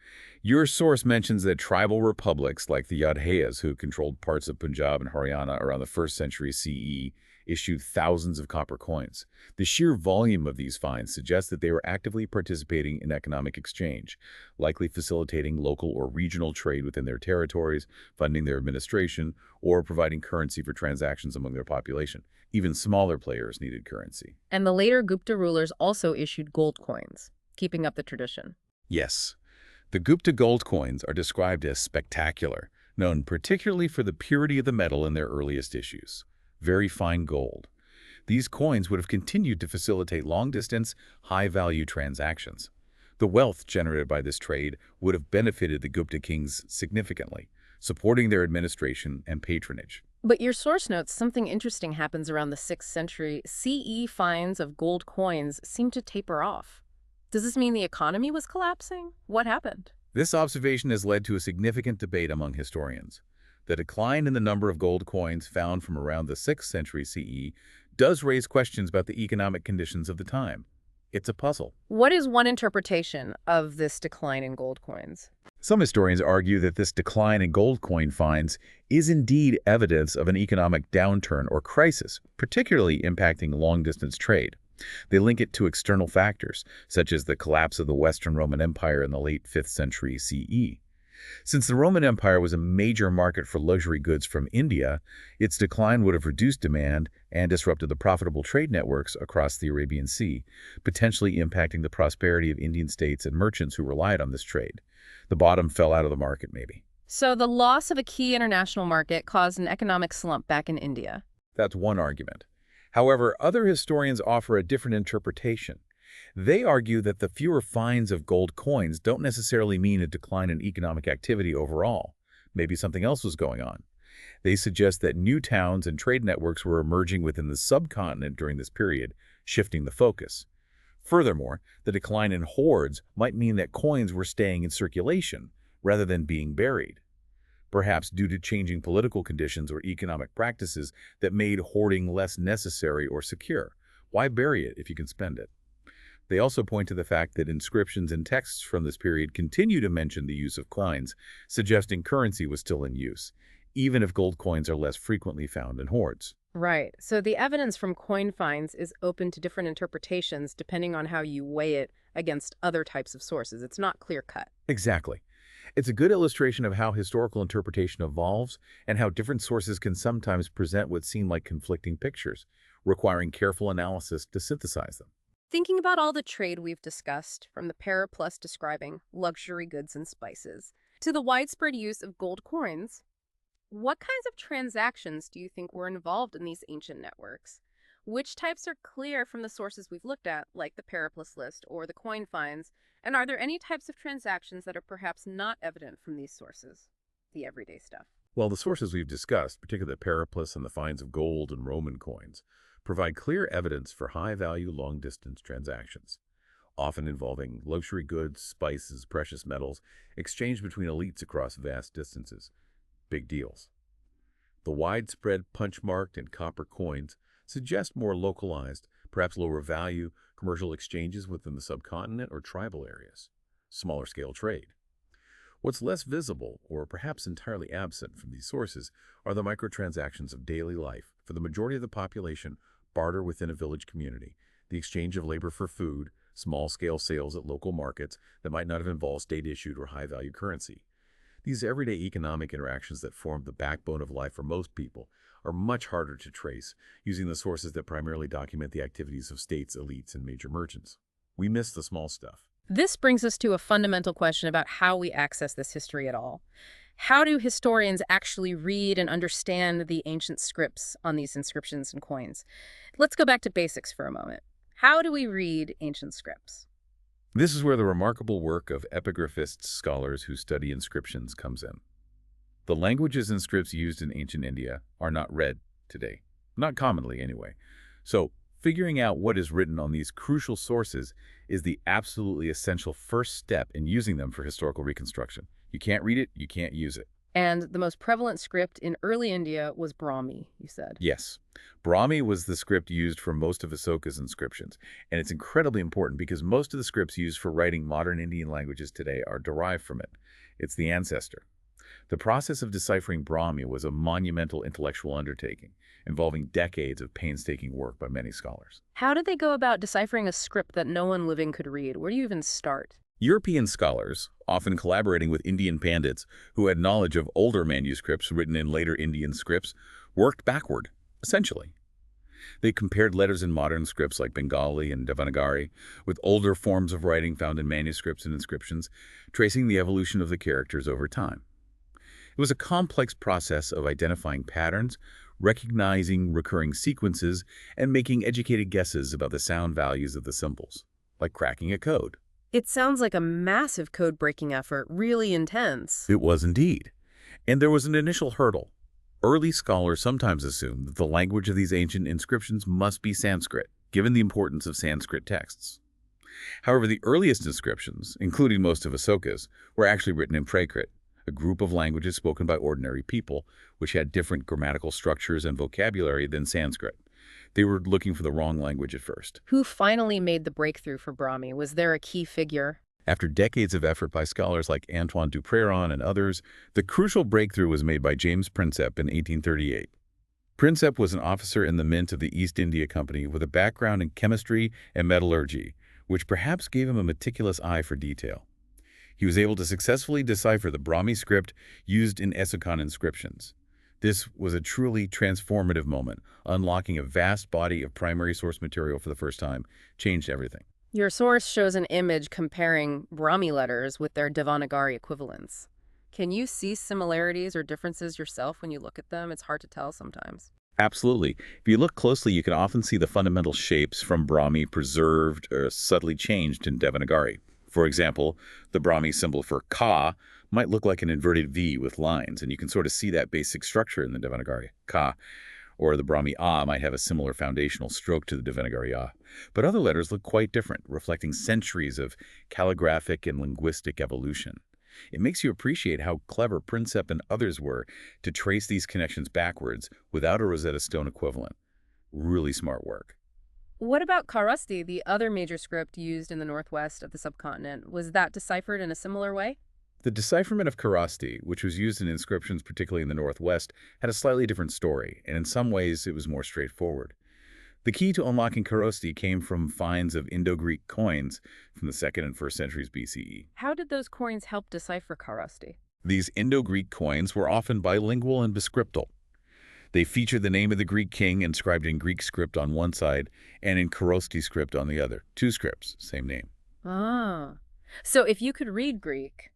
B: Your source mentions that tribal republics like the Yadhayas, who controlled parts of Punjab and Haryana around the 1st century CE, issued thousands of copper coins. The sheer volume of these finds suggests that they were actively participating in economic exchange, likely facilitating local or regional trade within their territories, funding their administration, or providing currency for transactions among their population. Even smaller players needed currency.
A: And the later Gupta rulers also issued gold coins, keeping up the tradition.
B: Yes. The Gupta gold coins are described as spectacular, known particularly for the purity of the metal in their earliest issues. Very fine gold. These coins would have continued to facilitate long-distance, high-value transactions. The wealth generated by this trade would have benefited the Gupta kings significantly, supporting their administration and patronage.
A: But your source notes something interesting happens around the 6th century. CE finds of gold coins seem to taper off. Does this mean the economy was collapsing? What happened?
B: This observation has led to a significant debate among historians. The decline in the number of gold coins found from around the 6th century CE does raise questions about the economic conditions of the time. It's a puzzle.
A: What is one interpretation of this decline in gold coins?
B: Some historians argue that this decline in gold coin finds is indeed evidence of an economic downturn or crisis, particularly impacting long-distance trade. They link it to external factors, such as the collapse of the Western Roman Empire in the late 5th century CE. Since the Roman Empire was a major market for luxury goods from India, its decline would have reduced demand and disrupted the profitable trade networks across the Arabian Sea, potentially impacting the prosperity of Indian states and merchants who relied on this trade. The bottom fell out of the market, maybe.
A: So the loss of a key international market caused an economic slump back in India.
B: That's one argument. However, other historians offer a different interpretation. They argue that the fewer finds of gold coins don't necessarily mean a decline in economic activity overall. Maybe something else was going on. They suggest that new towns and trade networks were emerging within the subcontinent during this period, shifting the focus. Furthermore, the decline in hoards might mean that coins were staying in circulation rather than being buried, perhaps due to changing political conditions or economic practices that made hoarding less necessary or secure. Why bury it if you can spend it? They also point to the fact that inscriptions and texts from this period continue to mention the use of coins, suggesting currency was still in use, even if gold coins are less frequently found in hoards.
A: Right. So the evidence from coin finds is open to different interpretations depending on how you weigh it against other types of sources. It's not clear-cut.
B: Exactly. It's a good illustration of how historical interpretation evolves and how different sources can sometimes present what seem like conflicting pictures. requiring careful analysis to synthesize them.
A: Thinking about all the trade we've discussed, from the paraplus describing luxury goods and spices to the widespread use of gold coins, what kinds of transactions do you think were involved in these ancient networks? Which types are clear from the sources we've looked at, like the paraplus list or the coin finds? And are there any types of transactions that are perhaps not evident from these sources, the everyday stuff?
B: Well, the sources we've discussed, particularly the paraplus and the finds of gold and Roman coins, provide clear evidence for high-value, long-distance transactions, often involving luxury goods, spices, precious metals, exchanged between elites across vast distances. Big deals. The widespread punch-marked and copper coins suggest more localized, perhaps lower-value, commercial exchanges within the subcontinent or tribal areas. Smaller-scale trade. What's less visible, or perhaps entirely absent from these sources, are the microtransactions of daily life. For the majority of the population, barter within a village community, the exchange of labor for food, small-scale sales at local markets that might not have involved state-issued or high-value currency. These everyday economic interactions that form the backbone of life for most people are much harder to trace, using the sources that primarily document the activities of states, elites, and major merchants. We miss the small stuff.
A: This brings us to a fundamental question about how we access this history at all. How do historians actually read and understand the ancient scripts on these inscriptions and coins? Let's go back to basics for a moment. How do we read ancient scripts?
B: This is where the remarkable work of epigraphist scholars who study inscriptions comes in. The languages and scripts used in ancient India are not read today, not commonly anyway. So, figuring out what is written on these crucial sources is the absolutely essential first step in using them for historical reconstruction. You can't read it, you can't use it.
A: And the most prevalent script in early India was Brahmi, you said.
B: Yes. Brahmi was the script used for most of Asoka's inscriptions, and it's incredibly important because most of the scripts used for writing modern Indian languages today are derived from it. It's the ancestor. The process of deciphering Brahmi was a monumental intellectual undertaking, involving decades of painstaking work by many scholars.
A: How did they go about deciphering a script that no one living could read? Where do you even start?
B: European scholars, often collaborating with Indian pandits who had knowledge of older manuscripts written in later Indian scripts, worked backward, essentially. They compared letters in modern scripts like Bengali and Devanagari with older forms of writing found in manuscripts and inscriptions, tracing the evolution of the characters over time. It was a complex process of identifying patterns, recognizing recurring sequences, and making educated guesses about the sound values of the symbols, like cracking a code.
A: It sounds like a massive code-breaking effort, really intense.
B: It was indeed. And there was an initial hurdle. Early scholars sometimes assumed that the language of these ancient inscriptions must be Sanskrit, given the importance of Sanskrit texts. However, the earliest inscriptions, including most of Asoka's, were actually written in Prakrit, a group of languages spoken by ordinary people, which had different grammatical structures and vocabulary than Sanskrit. They were looking for the wrong language at first.
A: Who finally made the breakthrough for Brahmi? Was there a key figure?
B: After decades of effort by scholars like Antoine Dupreyron and others, the crucial breakthrough was made by James Prinsep in 1838. Prinsep was an officer in the Mint of the East India Company with a background in chemistry and metallurgy, which perhaps gave him a meticulous eye for detail. He was able to successfully decipher the Brahmi script used in Asokan inscriptions. This was a truly transformative moment, unlocking a vast body of primary source material for the first time, changed everything.
A: Your source shows an image comparing Brahmi letters with their Devanagari equivalents. Can you see similarities or differences yourself when you look at them? It's hard to tell sometimes.
B: Absolutely. If you look closely, you can often see the fundamental shapes from Brahmi preserved or subtly changed in Devanagari. For example, the Brahmi symbol for Ka might look like an inverted V with lines, and you can sort of see that basic structure in the Devanagari, Ka. Or the Brahmi A might have a similar foundational stroke to the Devanagari A. But other letters look quite different, reflecting centuries of calligraphic and linguistic evolution. It makes you appreciate how clever Prinsep and others were to trace these connections backwards without a Rosetta Stone equivalent. Really smart work.
A: What about Kharosthi, the other major script used in the northwest of the subcontinent? Was that deciphered in a similar way?
B: The decipherment of Kharosthi, which was used in inscriptions particularly in the northwest, had a slightly different story, and in some ways it was more straightforward. The key to unlocking Kharosthi came from finds of Indo-Greek coins from the 2nd and 1st centuries BCE.
A: How did those coins help decipher Kharosthi?
B: These Indo-Greek coins were often bilingual and biscriptal. They feature the name of the Greek king inscribed in Greek script on one side and in Korosti script on the other. Two scripts, same name.
A: Ah. So if you could read Greek,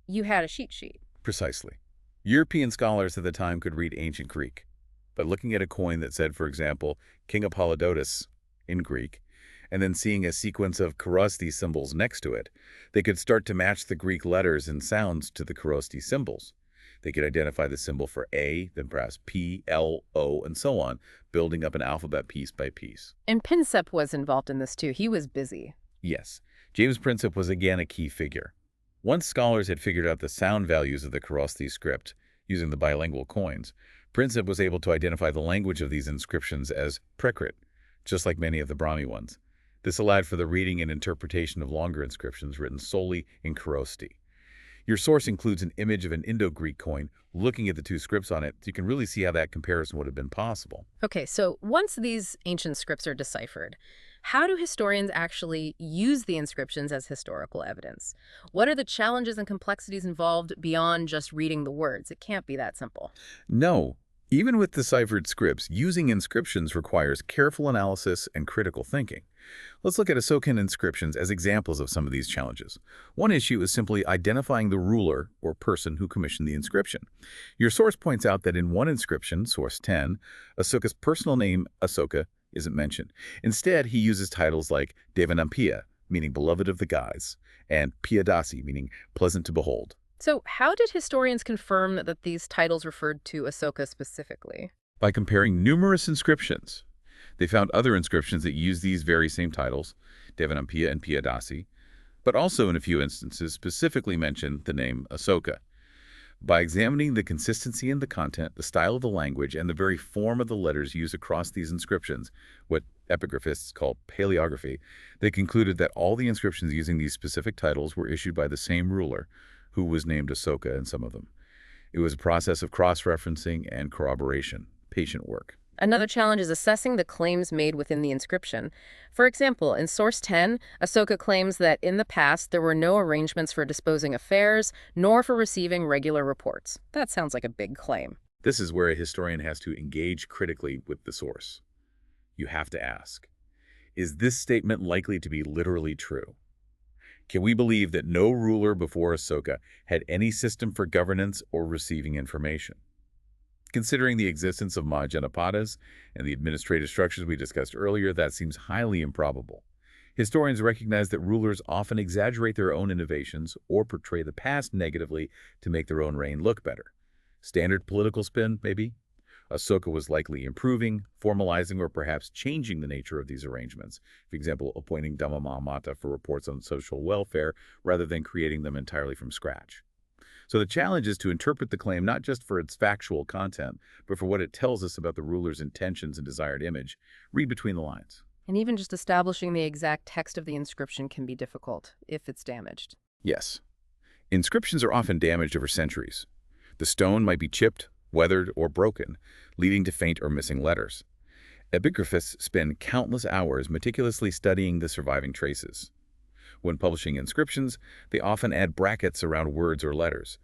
A: you had a cheat sheet.
B: Precisely. European scholars at the time could read ancient Greek, but looking at a coin that said, for example, King Apollodotus in Greek, and then seeing a sequence of Korosti symbols next to it, they could start to match the Greek letters and sounds to the Korosti symbols. They could identify the symbol for A, then perhaps P, L, O, and so on, building up an alphabet piece by piece.
A: And Prinsep was involved in this too. He was busy.
B: Yes, James Prinsep was again a key figure. Once scholars had figured out the sound values of the Korosti script using the bilingual coins, Prinsep was able to identify the language of these inscriptions as Prakrit, just like many of the Brahmi ones. This allowed for the reading and interpretation of longer inscriptions written solely in Korosti. Your source includes an image of an Indo-Greek coin looking at the two scripts on it, so you can really see how that comparison would have been possible.
A: Okay, so once these ancient scripts are deciphered, how do historians actually use the inscriptions as historical evidence? What are the challenges and complexities involved beyond just reading the words? It can't be that simple.
B: No, even with deciphered scripts, using inscriptions requires careful analysis and critical thinking. Let's look at Asokan inscriptions as examples of some of these challenges. One issue is simply identifying the ruler or person who commissioned the inscription. Your source points out that in one inscription, source 10, Asoka's personal name, Asoka, isn't mentioned. Instead, he uses titles like Devanampiya, meaning beloved of the gods, and Piyadasi, meaning pleasant to behold.
A: So how did historians confirm that these titles referred to Asoka specifically?
B: By comparing numerous inscriptions, they found other inscriptions that use these very same titles, Devanampiya and Piyadasi, but also in a few instances specifically mention the name Asoka. By examining the consistency in the content, the style of the language, and the very form of the letters used across these inscriptions, what epigraphists call paleography, they concluded that all the inscriptions using these specific titles were issued by the same ruler, who was named Asoka in some of them. It was a process of cross-referencing and corroboration, patient work.
A: Another challenge is assessing the claims made within the inscription. For example, in source 10, Asoka claims that in the past there were no arrangements for disposing affairs, nor for receiving regular reports. That sounds like a big claim.
B: This is where a historian has to engage critically with the source. You have to ask, is this statement likely to be literally true? Can we believe that no ruler before Asoka had any system for governance or receiving information? Considering the existence of Mahajanapadas and the administrative structures we discussed earlier, that seems highly improbable. Historians recognize that rulers often exaggerate their own innovations or portray the past negatively to make their own reign look better. Standard political spin, maybe? Asoka was likely improving, formalizing, or perhaps changing the nature of these arrangements. For example, appointing Dhamma Mahamata for reports on social welfare rather than creating them entirely from scratch. So the challenge is to interpret the claim not just for its factual content, but for what it tells us about the ruler's intentions and desired image. Read between the lines.
A: And even just establishing the exact text of the inscription can be difficult if it's damaged.
B: Yes. Inscriptions are often damaged over centuries. The stone might be chipped, weathered, or broken, leading to faint or missing letters. Epigraphists spend countless hours meticulously studying the surviving traces. When publishing inscriptions, they often add brackets around words or letters.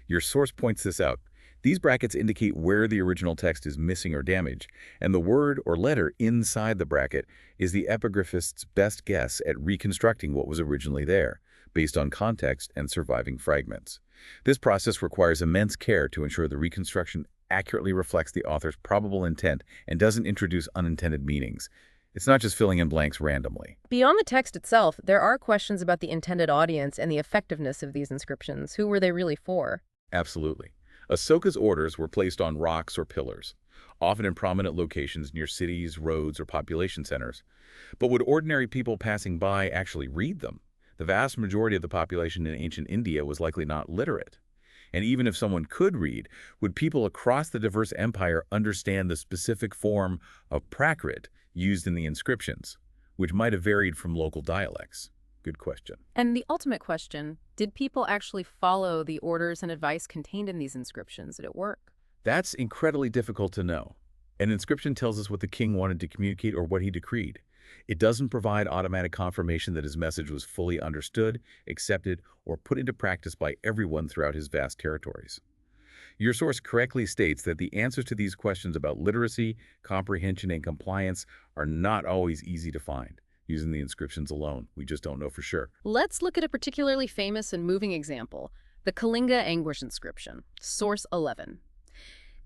B: Your source points this out. These brackets indicate where the original text is missing or damaged, and the word or letter inside the bracket is the epigraphist's best guess at reconstructing what was originally there, based on context and surviving fragments. This process requires immense care to ensure the reconstruction accurately reflects the author's probable intent and doesn't introduce unintended meanings. It's not just filling in blanks randomly.
A: Beyond the text itself, there are questions about the intended audience and the effectiveness of these inscriptions. Who were they really for?
B: Absolutely. Asoka's orders were placed on rocks or pillars, often in prominent locations near cities, roads, or population centers. But would ordinary people passing by actually read them? The vast majority of the population in ancient India was likely not literate. And even if someone could read, would people across the diverse empire understand the specific form of Prakrit used in the inscriptions, which might have varied from local dialects? Good question.
A: And the ultimate question, did people actually follow the orders and advice contained in these inscriptions? Did it work?
B: That's incredibly difficult to know. An inscription tells us what the king wanted to communicate or what he decreed. It doesn't provide automatic confirmation that his message was fully understood, accepted, or put into practice by everyone throughout his vast territories. Your source correctly states that the answers to these questions about literacy, comprehension, and compliance are not always easy to find using the inscriptions alone. We just don't know for sure.
A: Let's look at a particularly famous and moving example, the Kalinga Anguish inscription, source 11.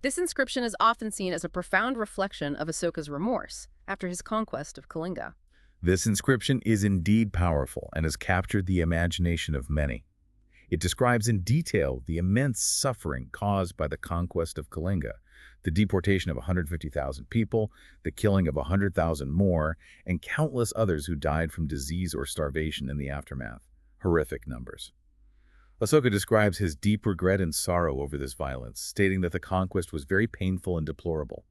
A: This inscription is often seen as a profound reflection of Asoka's remorse after his conquest of Kalinga.
B: This inscription is indeed powerful and has captured the imagination of many. It describes in detail the immense suffering caused by the conquest of Kalinga, the deportation of 150,000 people, the killing of 100,000 more, and countless others who died from disease or starvation in the aftermath. Horrific numbers. Asoka describes his deep regret and sorrow over this violence, stating that the conquest was very painful and deplorable.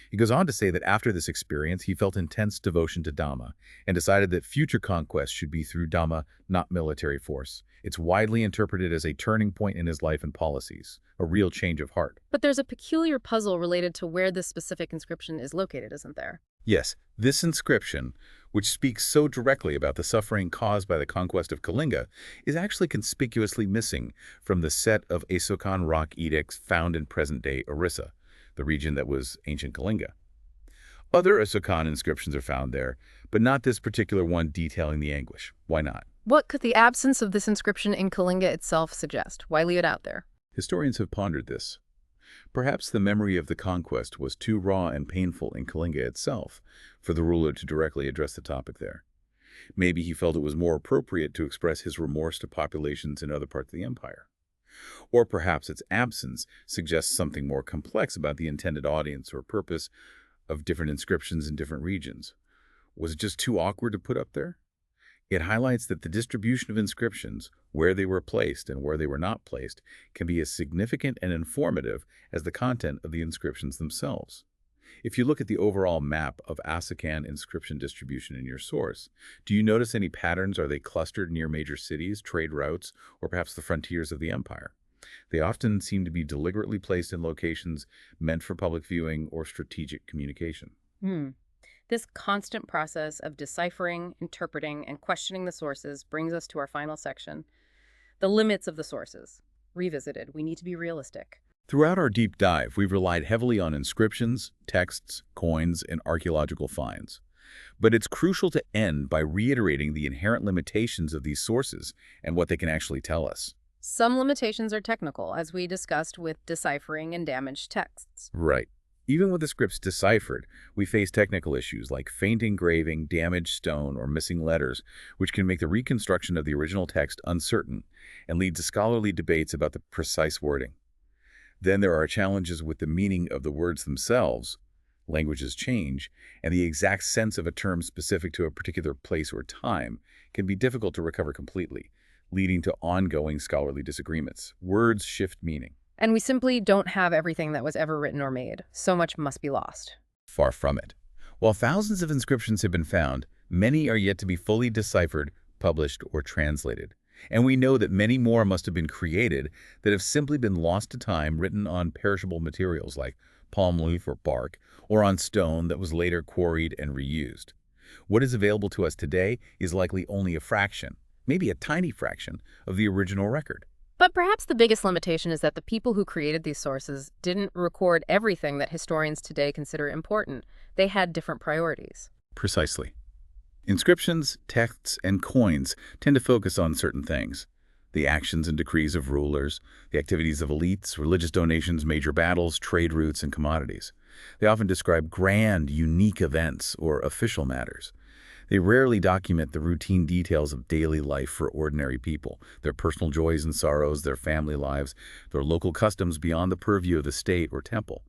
B: He goes on to say that after this experience, he felt intense devotion to Dhamma and decided that future conquests should be through Dhamma, not military force. It's widely interpreted as a turning point in his life and policies, a real change of heart.
A: But there's a peculiar puzzle related to where this specific inscription is located, isn't there?
B: Yes, this inscription, which speaks so directly about the suffering caused by the conquest of Kalinga, is actually conspicuously missing from the set of Asokan rock edicts found in present-day Orissa, the region that was ancient Kalinga. Other Asokan inscriptions are found there, but not this particular one detailing the anguish. Why not?
A: What could the absence of this inscription in Kalinga itself suggest? Why leave it out there?
B: Historians have pondered this. Perhaps the memory of the conquest was too raw and painful in Kalinga itself for the ruler to directly address the topic there. Maybe he felt it was more appropriate to express his remorse to populations in other parts of the empire. Or perhaps its absence suggests something more complex about the intended audience or purpose of different inscriptions in different regions. Was it just too awkward to put up there? It highlights that the distribution of inscriptions, where they were placed and where they were not placed, can be as significant and informative as the content of the inscriptions themselves. If you look at the overall map of Asokan inscription distribution in your source, do you notice any patterns? Are they clustered near major cities, trade routes, or perhaps the frontiers of the empire? They often seem to be deliberately placed in locations meant for public viewing or strategic communication.
A: This constant process of deciphering, interpreting, and questioning the sources brings us to our final section, the limits of the sources. Revisited, we need to be realistic.
B: Throughout our deep dive, we've relied heavily on inscriptions, texts, coins, and archaeological finds. But it's crucial to end by reiterating the inherent limitations of these sources and what they can actually tell us.
A: Some limitations are technical, as we discussed with deciphering and damaged texts.
B: Right. Even with the scripts deciphered, we face technical issues like faint engraving, damaged stone, or missing letters, which can make the reconstruction of the original text uncertain and lead to scholarly debates about the precise wording. Then there are challenges with the meaning of the words themselves. Languages change, and the exact sense of a term specific to a particular place or time can be difficult to recover completely, leading to ongoing scholarly disagreements. Words shift meaning.
A: And we simply don't have everything that was ever written or made. So much must be lost.
B: Far from it. While thousands of inscriptions have been found, many are yet to be fully deciphered, published, or translated. And we know that many more must have been created that have simply been lost to time, written on perishable materials like palm leaf or bark, or on stone that was later quarried and reused. What is available to us today is likely only a fraction, maybe a tiny fraction, of the original record.
A: But perhaps the biggest limitation is that the people who created these sources didn't record everything that historians today consider important. They had different priorities.
B: Precisely. Inscriptions, texts, and coins tend to focus on certain things: the actions and decrees of rulers, the activities of elites, religious donations, major battles, trade routes, and commodities. They often describe grand, unique events or official matters. They rarely document the routine details of daily life for ordinary people, their personal joys and sorrows, their family lives, their local customs beyond the purview of the state or temple.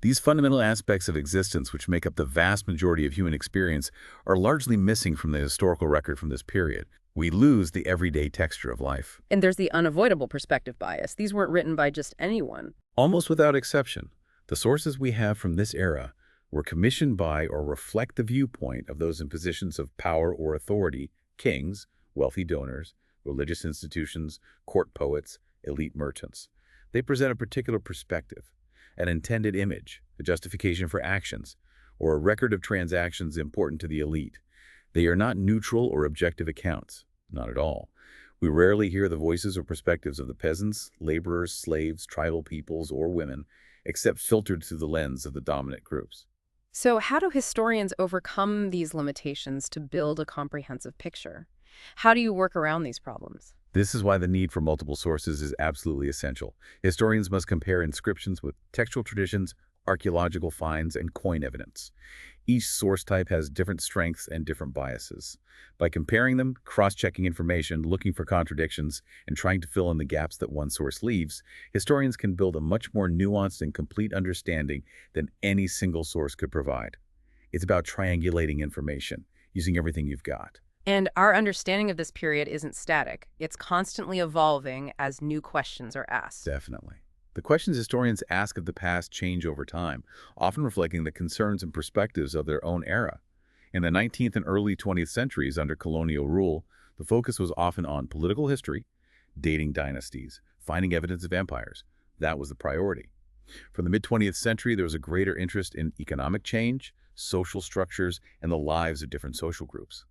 B: These fundamental aspects of existence, which make up the vast majority of human experience, are largely missing from the historical record from this period. We lose the everyday texture of life.
A: And there's the unavoidable perspective bias. These weren't written by just anyone.
B: Almost without exception, the sources we have from this era were commissioned by or reflect the viewpoint of those in positions of power or authority: kings, wealthy donors, religious institutions, court poets, elite merchants. They present a particular perspective, an intended image, a justification for actions, or a record of transactions important to the elite. They are not neutral or objective accounts, not at all. We rarely hear the voices or perspectives of the peasants, laborers, slaves, tribal peoples, or women, except filtered through the lens of the dominant groups.
A: So how do historians overcome these limitations to build a comprehensive picture? How do you work around these problems?
B: This is why the need for multiple sources is absolutely essential. Historians must compare inscriptions with textual traditions, archaeological finds, and coin evidence. Each source type has different strengths and different biases. By comparing them, cross-checking information, looking for contradictions, and trying to fill in the gaps that one source leaves, historians can build a much more nuanced and complete understanding than any single source could provide. It's about triangulating information, using everything you've got.
A: And our understanding of this period isn't static. It's constantly evolving as new questions are asked.
B: Definitely. The questions historians ask of the past change over time, often reflecting the concerns and perspectives of their own era. In the 19th and early 20th centuries under colonial rule, the focus was often on political history, dating dynasties, finding evidence of empires. That was the priority. From the mid-20th century, there was a greater interest in economic change, social structures, and the lives of different social groups.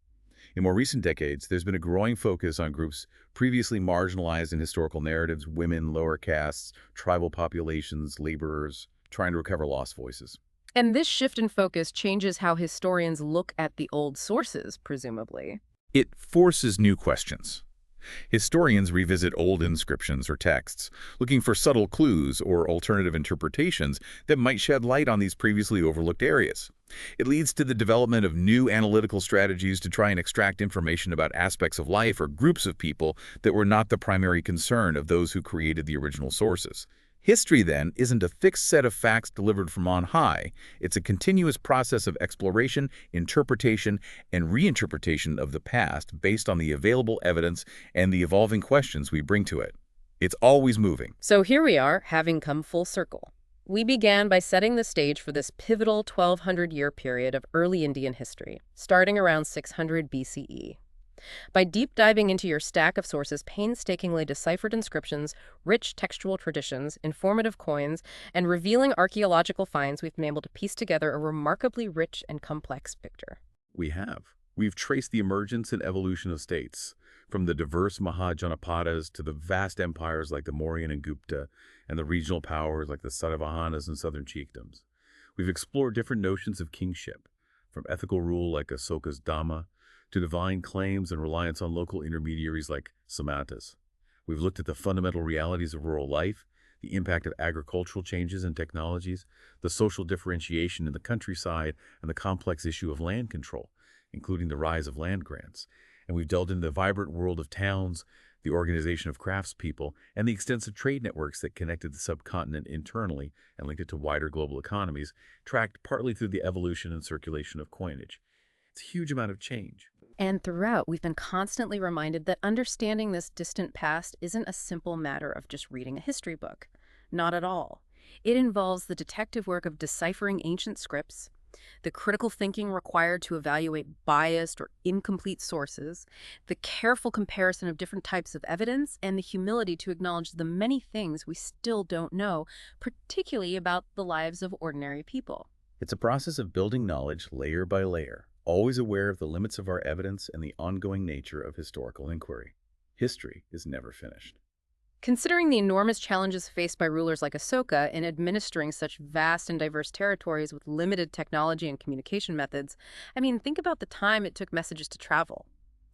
B: In more recent decades, there's been a growing focus on groups previously marginalized in historical narratives: women, lower castes, tribal populations, laborers, trying to recover lost voices.
A: And this shift in focus changes how historians look at the old sources, presumably.
B: It forces new questions. Historians revisit old inscriptions or texts, looking for subtle clues or alternative interpretations that might shed light on these previously overlooked areas. It leads to the development of new analytical strategies to try and extract information about aspects of life or groups of people that were not the primary concern of those who created the original sources. History, then, isn't a fixed set of facts delivered from on high. It's a continuous process of exploration, interpretation, and reinterpretation of the past based on the available evidence and the evolving questions we bring to it. It's always moving.
A: So here we are, having come full circle. We began by setting the stage for this pivotal 1,200-year period of early Indian history, starting around 600 BCE. By deep diving into your stack of sources, painstakingly deciphered inscriptions, rich textual traditions, informative coins, and revealing archaeological finds, we've been able to piece together a remarkably rich and complex picture.
B: We have. We've traced the emergence and evolution of states, from the diverse Mahajanapadas to the vast empires like the Mauryan and Gupta, and the regional powers like the Satavahanas and southern chiefdoms. We've explored different notions of kingship, from ethical rule like Asoka's Dhamma, to divine claims and reliance on local intermediaries like Samatas. We've looked at the fundamental realities of rural life, the impact of agricultural changes and technologies, the social differentiation in the countryside, and the complex issue of land control, including the rise of land grants. And we've delved into the vibrant world of towns, the organization of craftspeople, and the extensive trade networks that connected the subcontinent internally and linked it to wider global economies, tracked partly through the evolution and circulation of coinage. It's a huge amount of change.
A: And throughout, we've been constantly reminded that understanding this distant past isn't a simple matter of just reading a history book. Not at all. It involves the detective work of deciphering ancient scripts, the critical thinking required to evaluate biased or incomplete sources, the careful comparison of different types of evidence, and the humility to acknowledge the many things we still don't know, particularly about the lives of ordinary people.
B: It's a process of building knowledge layer by layer, always aware of the limits of our evidence and the ongoing nature of historical inquiry. History is never finished.
A: Considering the enormous challenges faced by rulers like Asoka in administering such vast and diverse territories with limited technology and communication methods, think about the time it took messages to travel.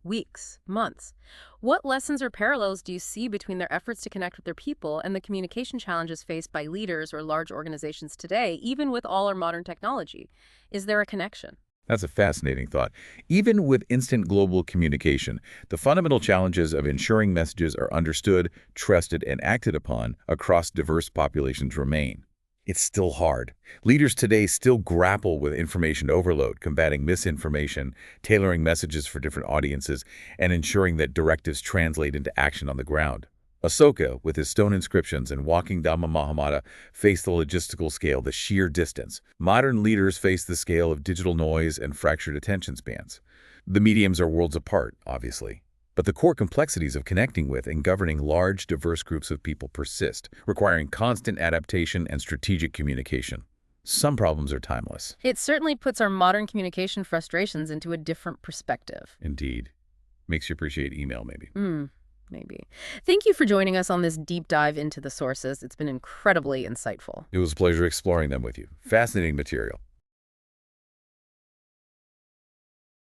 A: Weeks, months. What lessons or parallels do you see between their efforts to connect with their people and the communication challenges faced by leaders or large organizations today, even with all our modern technology? Is there a connection?
B: That's a fascinating thought. Even with instant global communication, the fundamental challenges of ensuring messages are understood, trusted, and acted upon across diverse populations remain. It's still hard. Leaders today still grapple with information overload, combating misinformation, tailoring messages for different audiences, and ensuring that directives translate into action on the ground. Asoka, with his stone inscriptions and walking Dhamma Mahamata, faced the logistical scale, the sheer distance. Modern leaders face the scale of digital noise and fractured attention spans. The mediums are worlds apart, obviously. But the core complexities of connecting with and governing large, diverse groups of people persist, requiring constant adaptation and strategic communication. Some problems are timeless.
A: It certainly puts our modern communication frustrations into a different perspective.
B: Indeed. Makes you appreciate email, maybe.
A: maybe. Thank you for joining us on this deep dive into the sources. It's been incredibly insightful.
B: It was a pleasure exploring them with you. Fascinating material.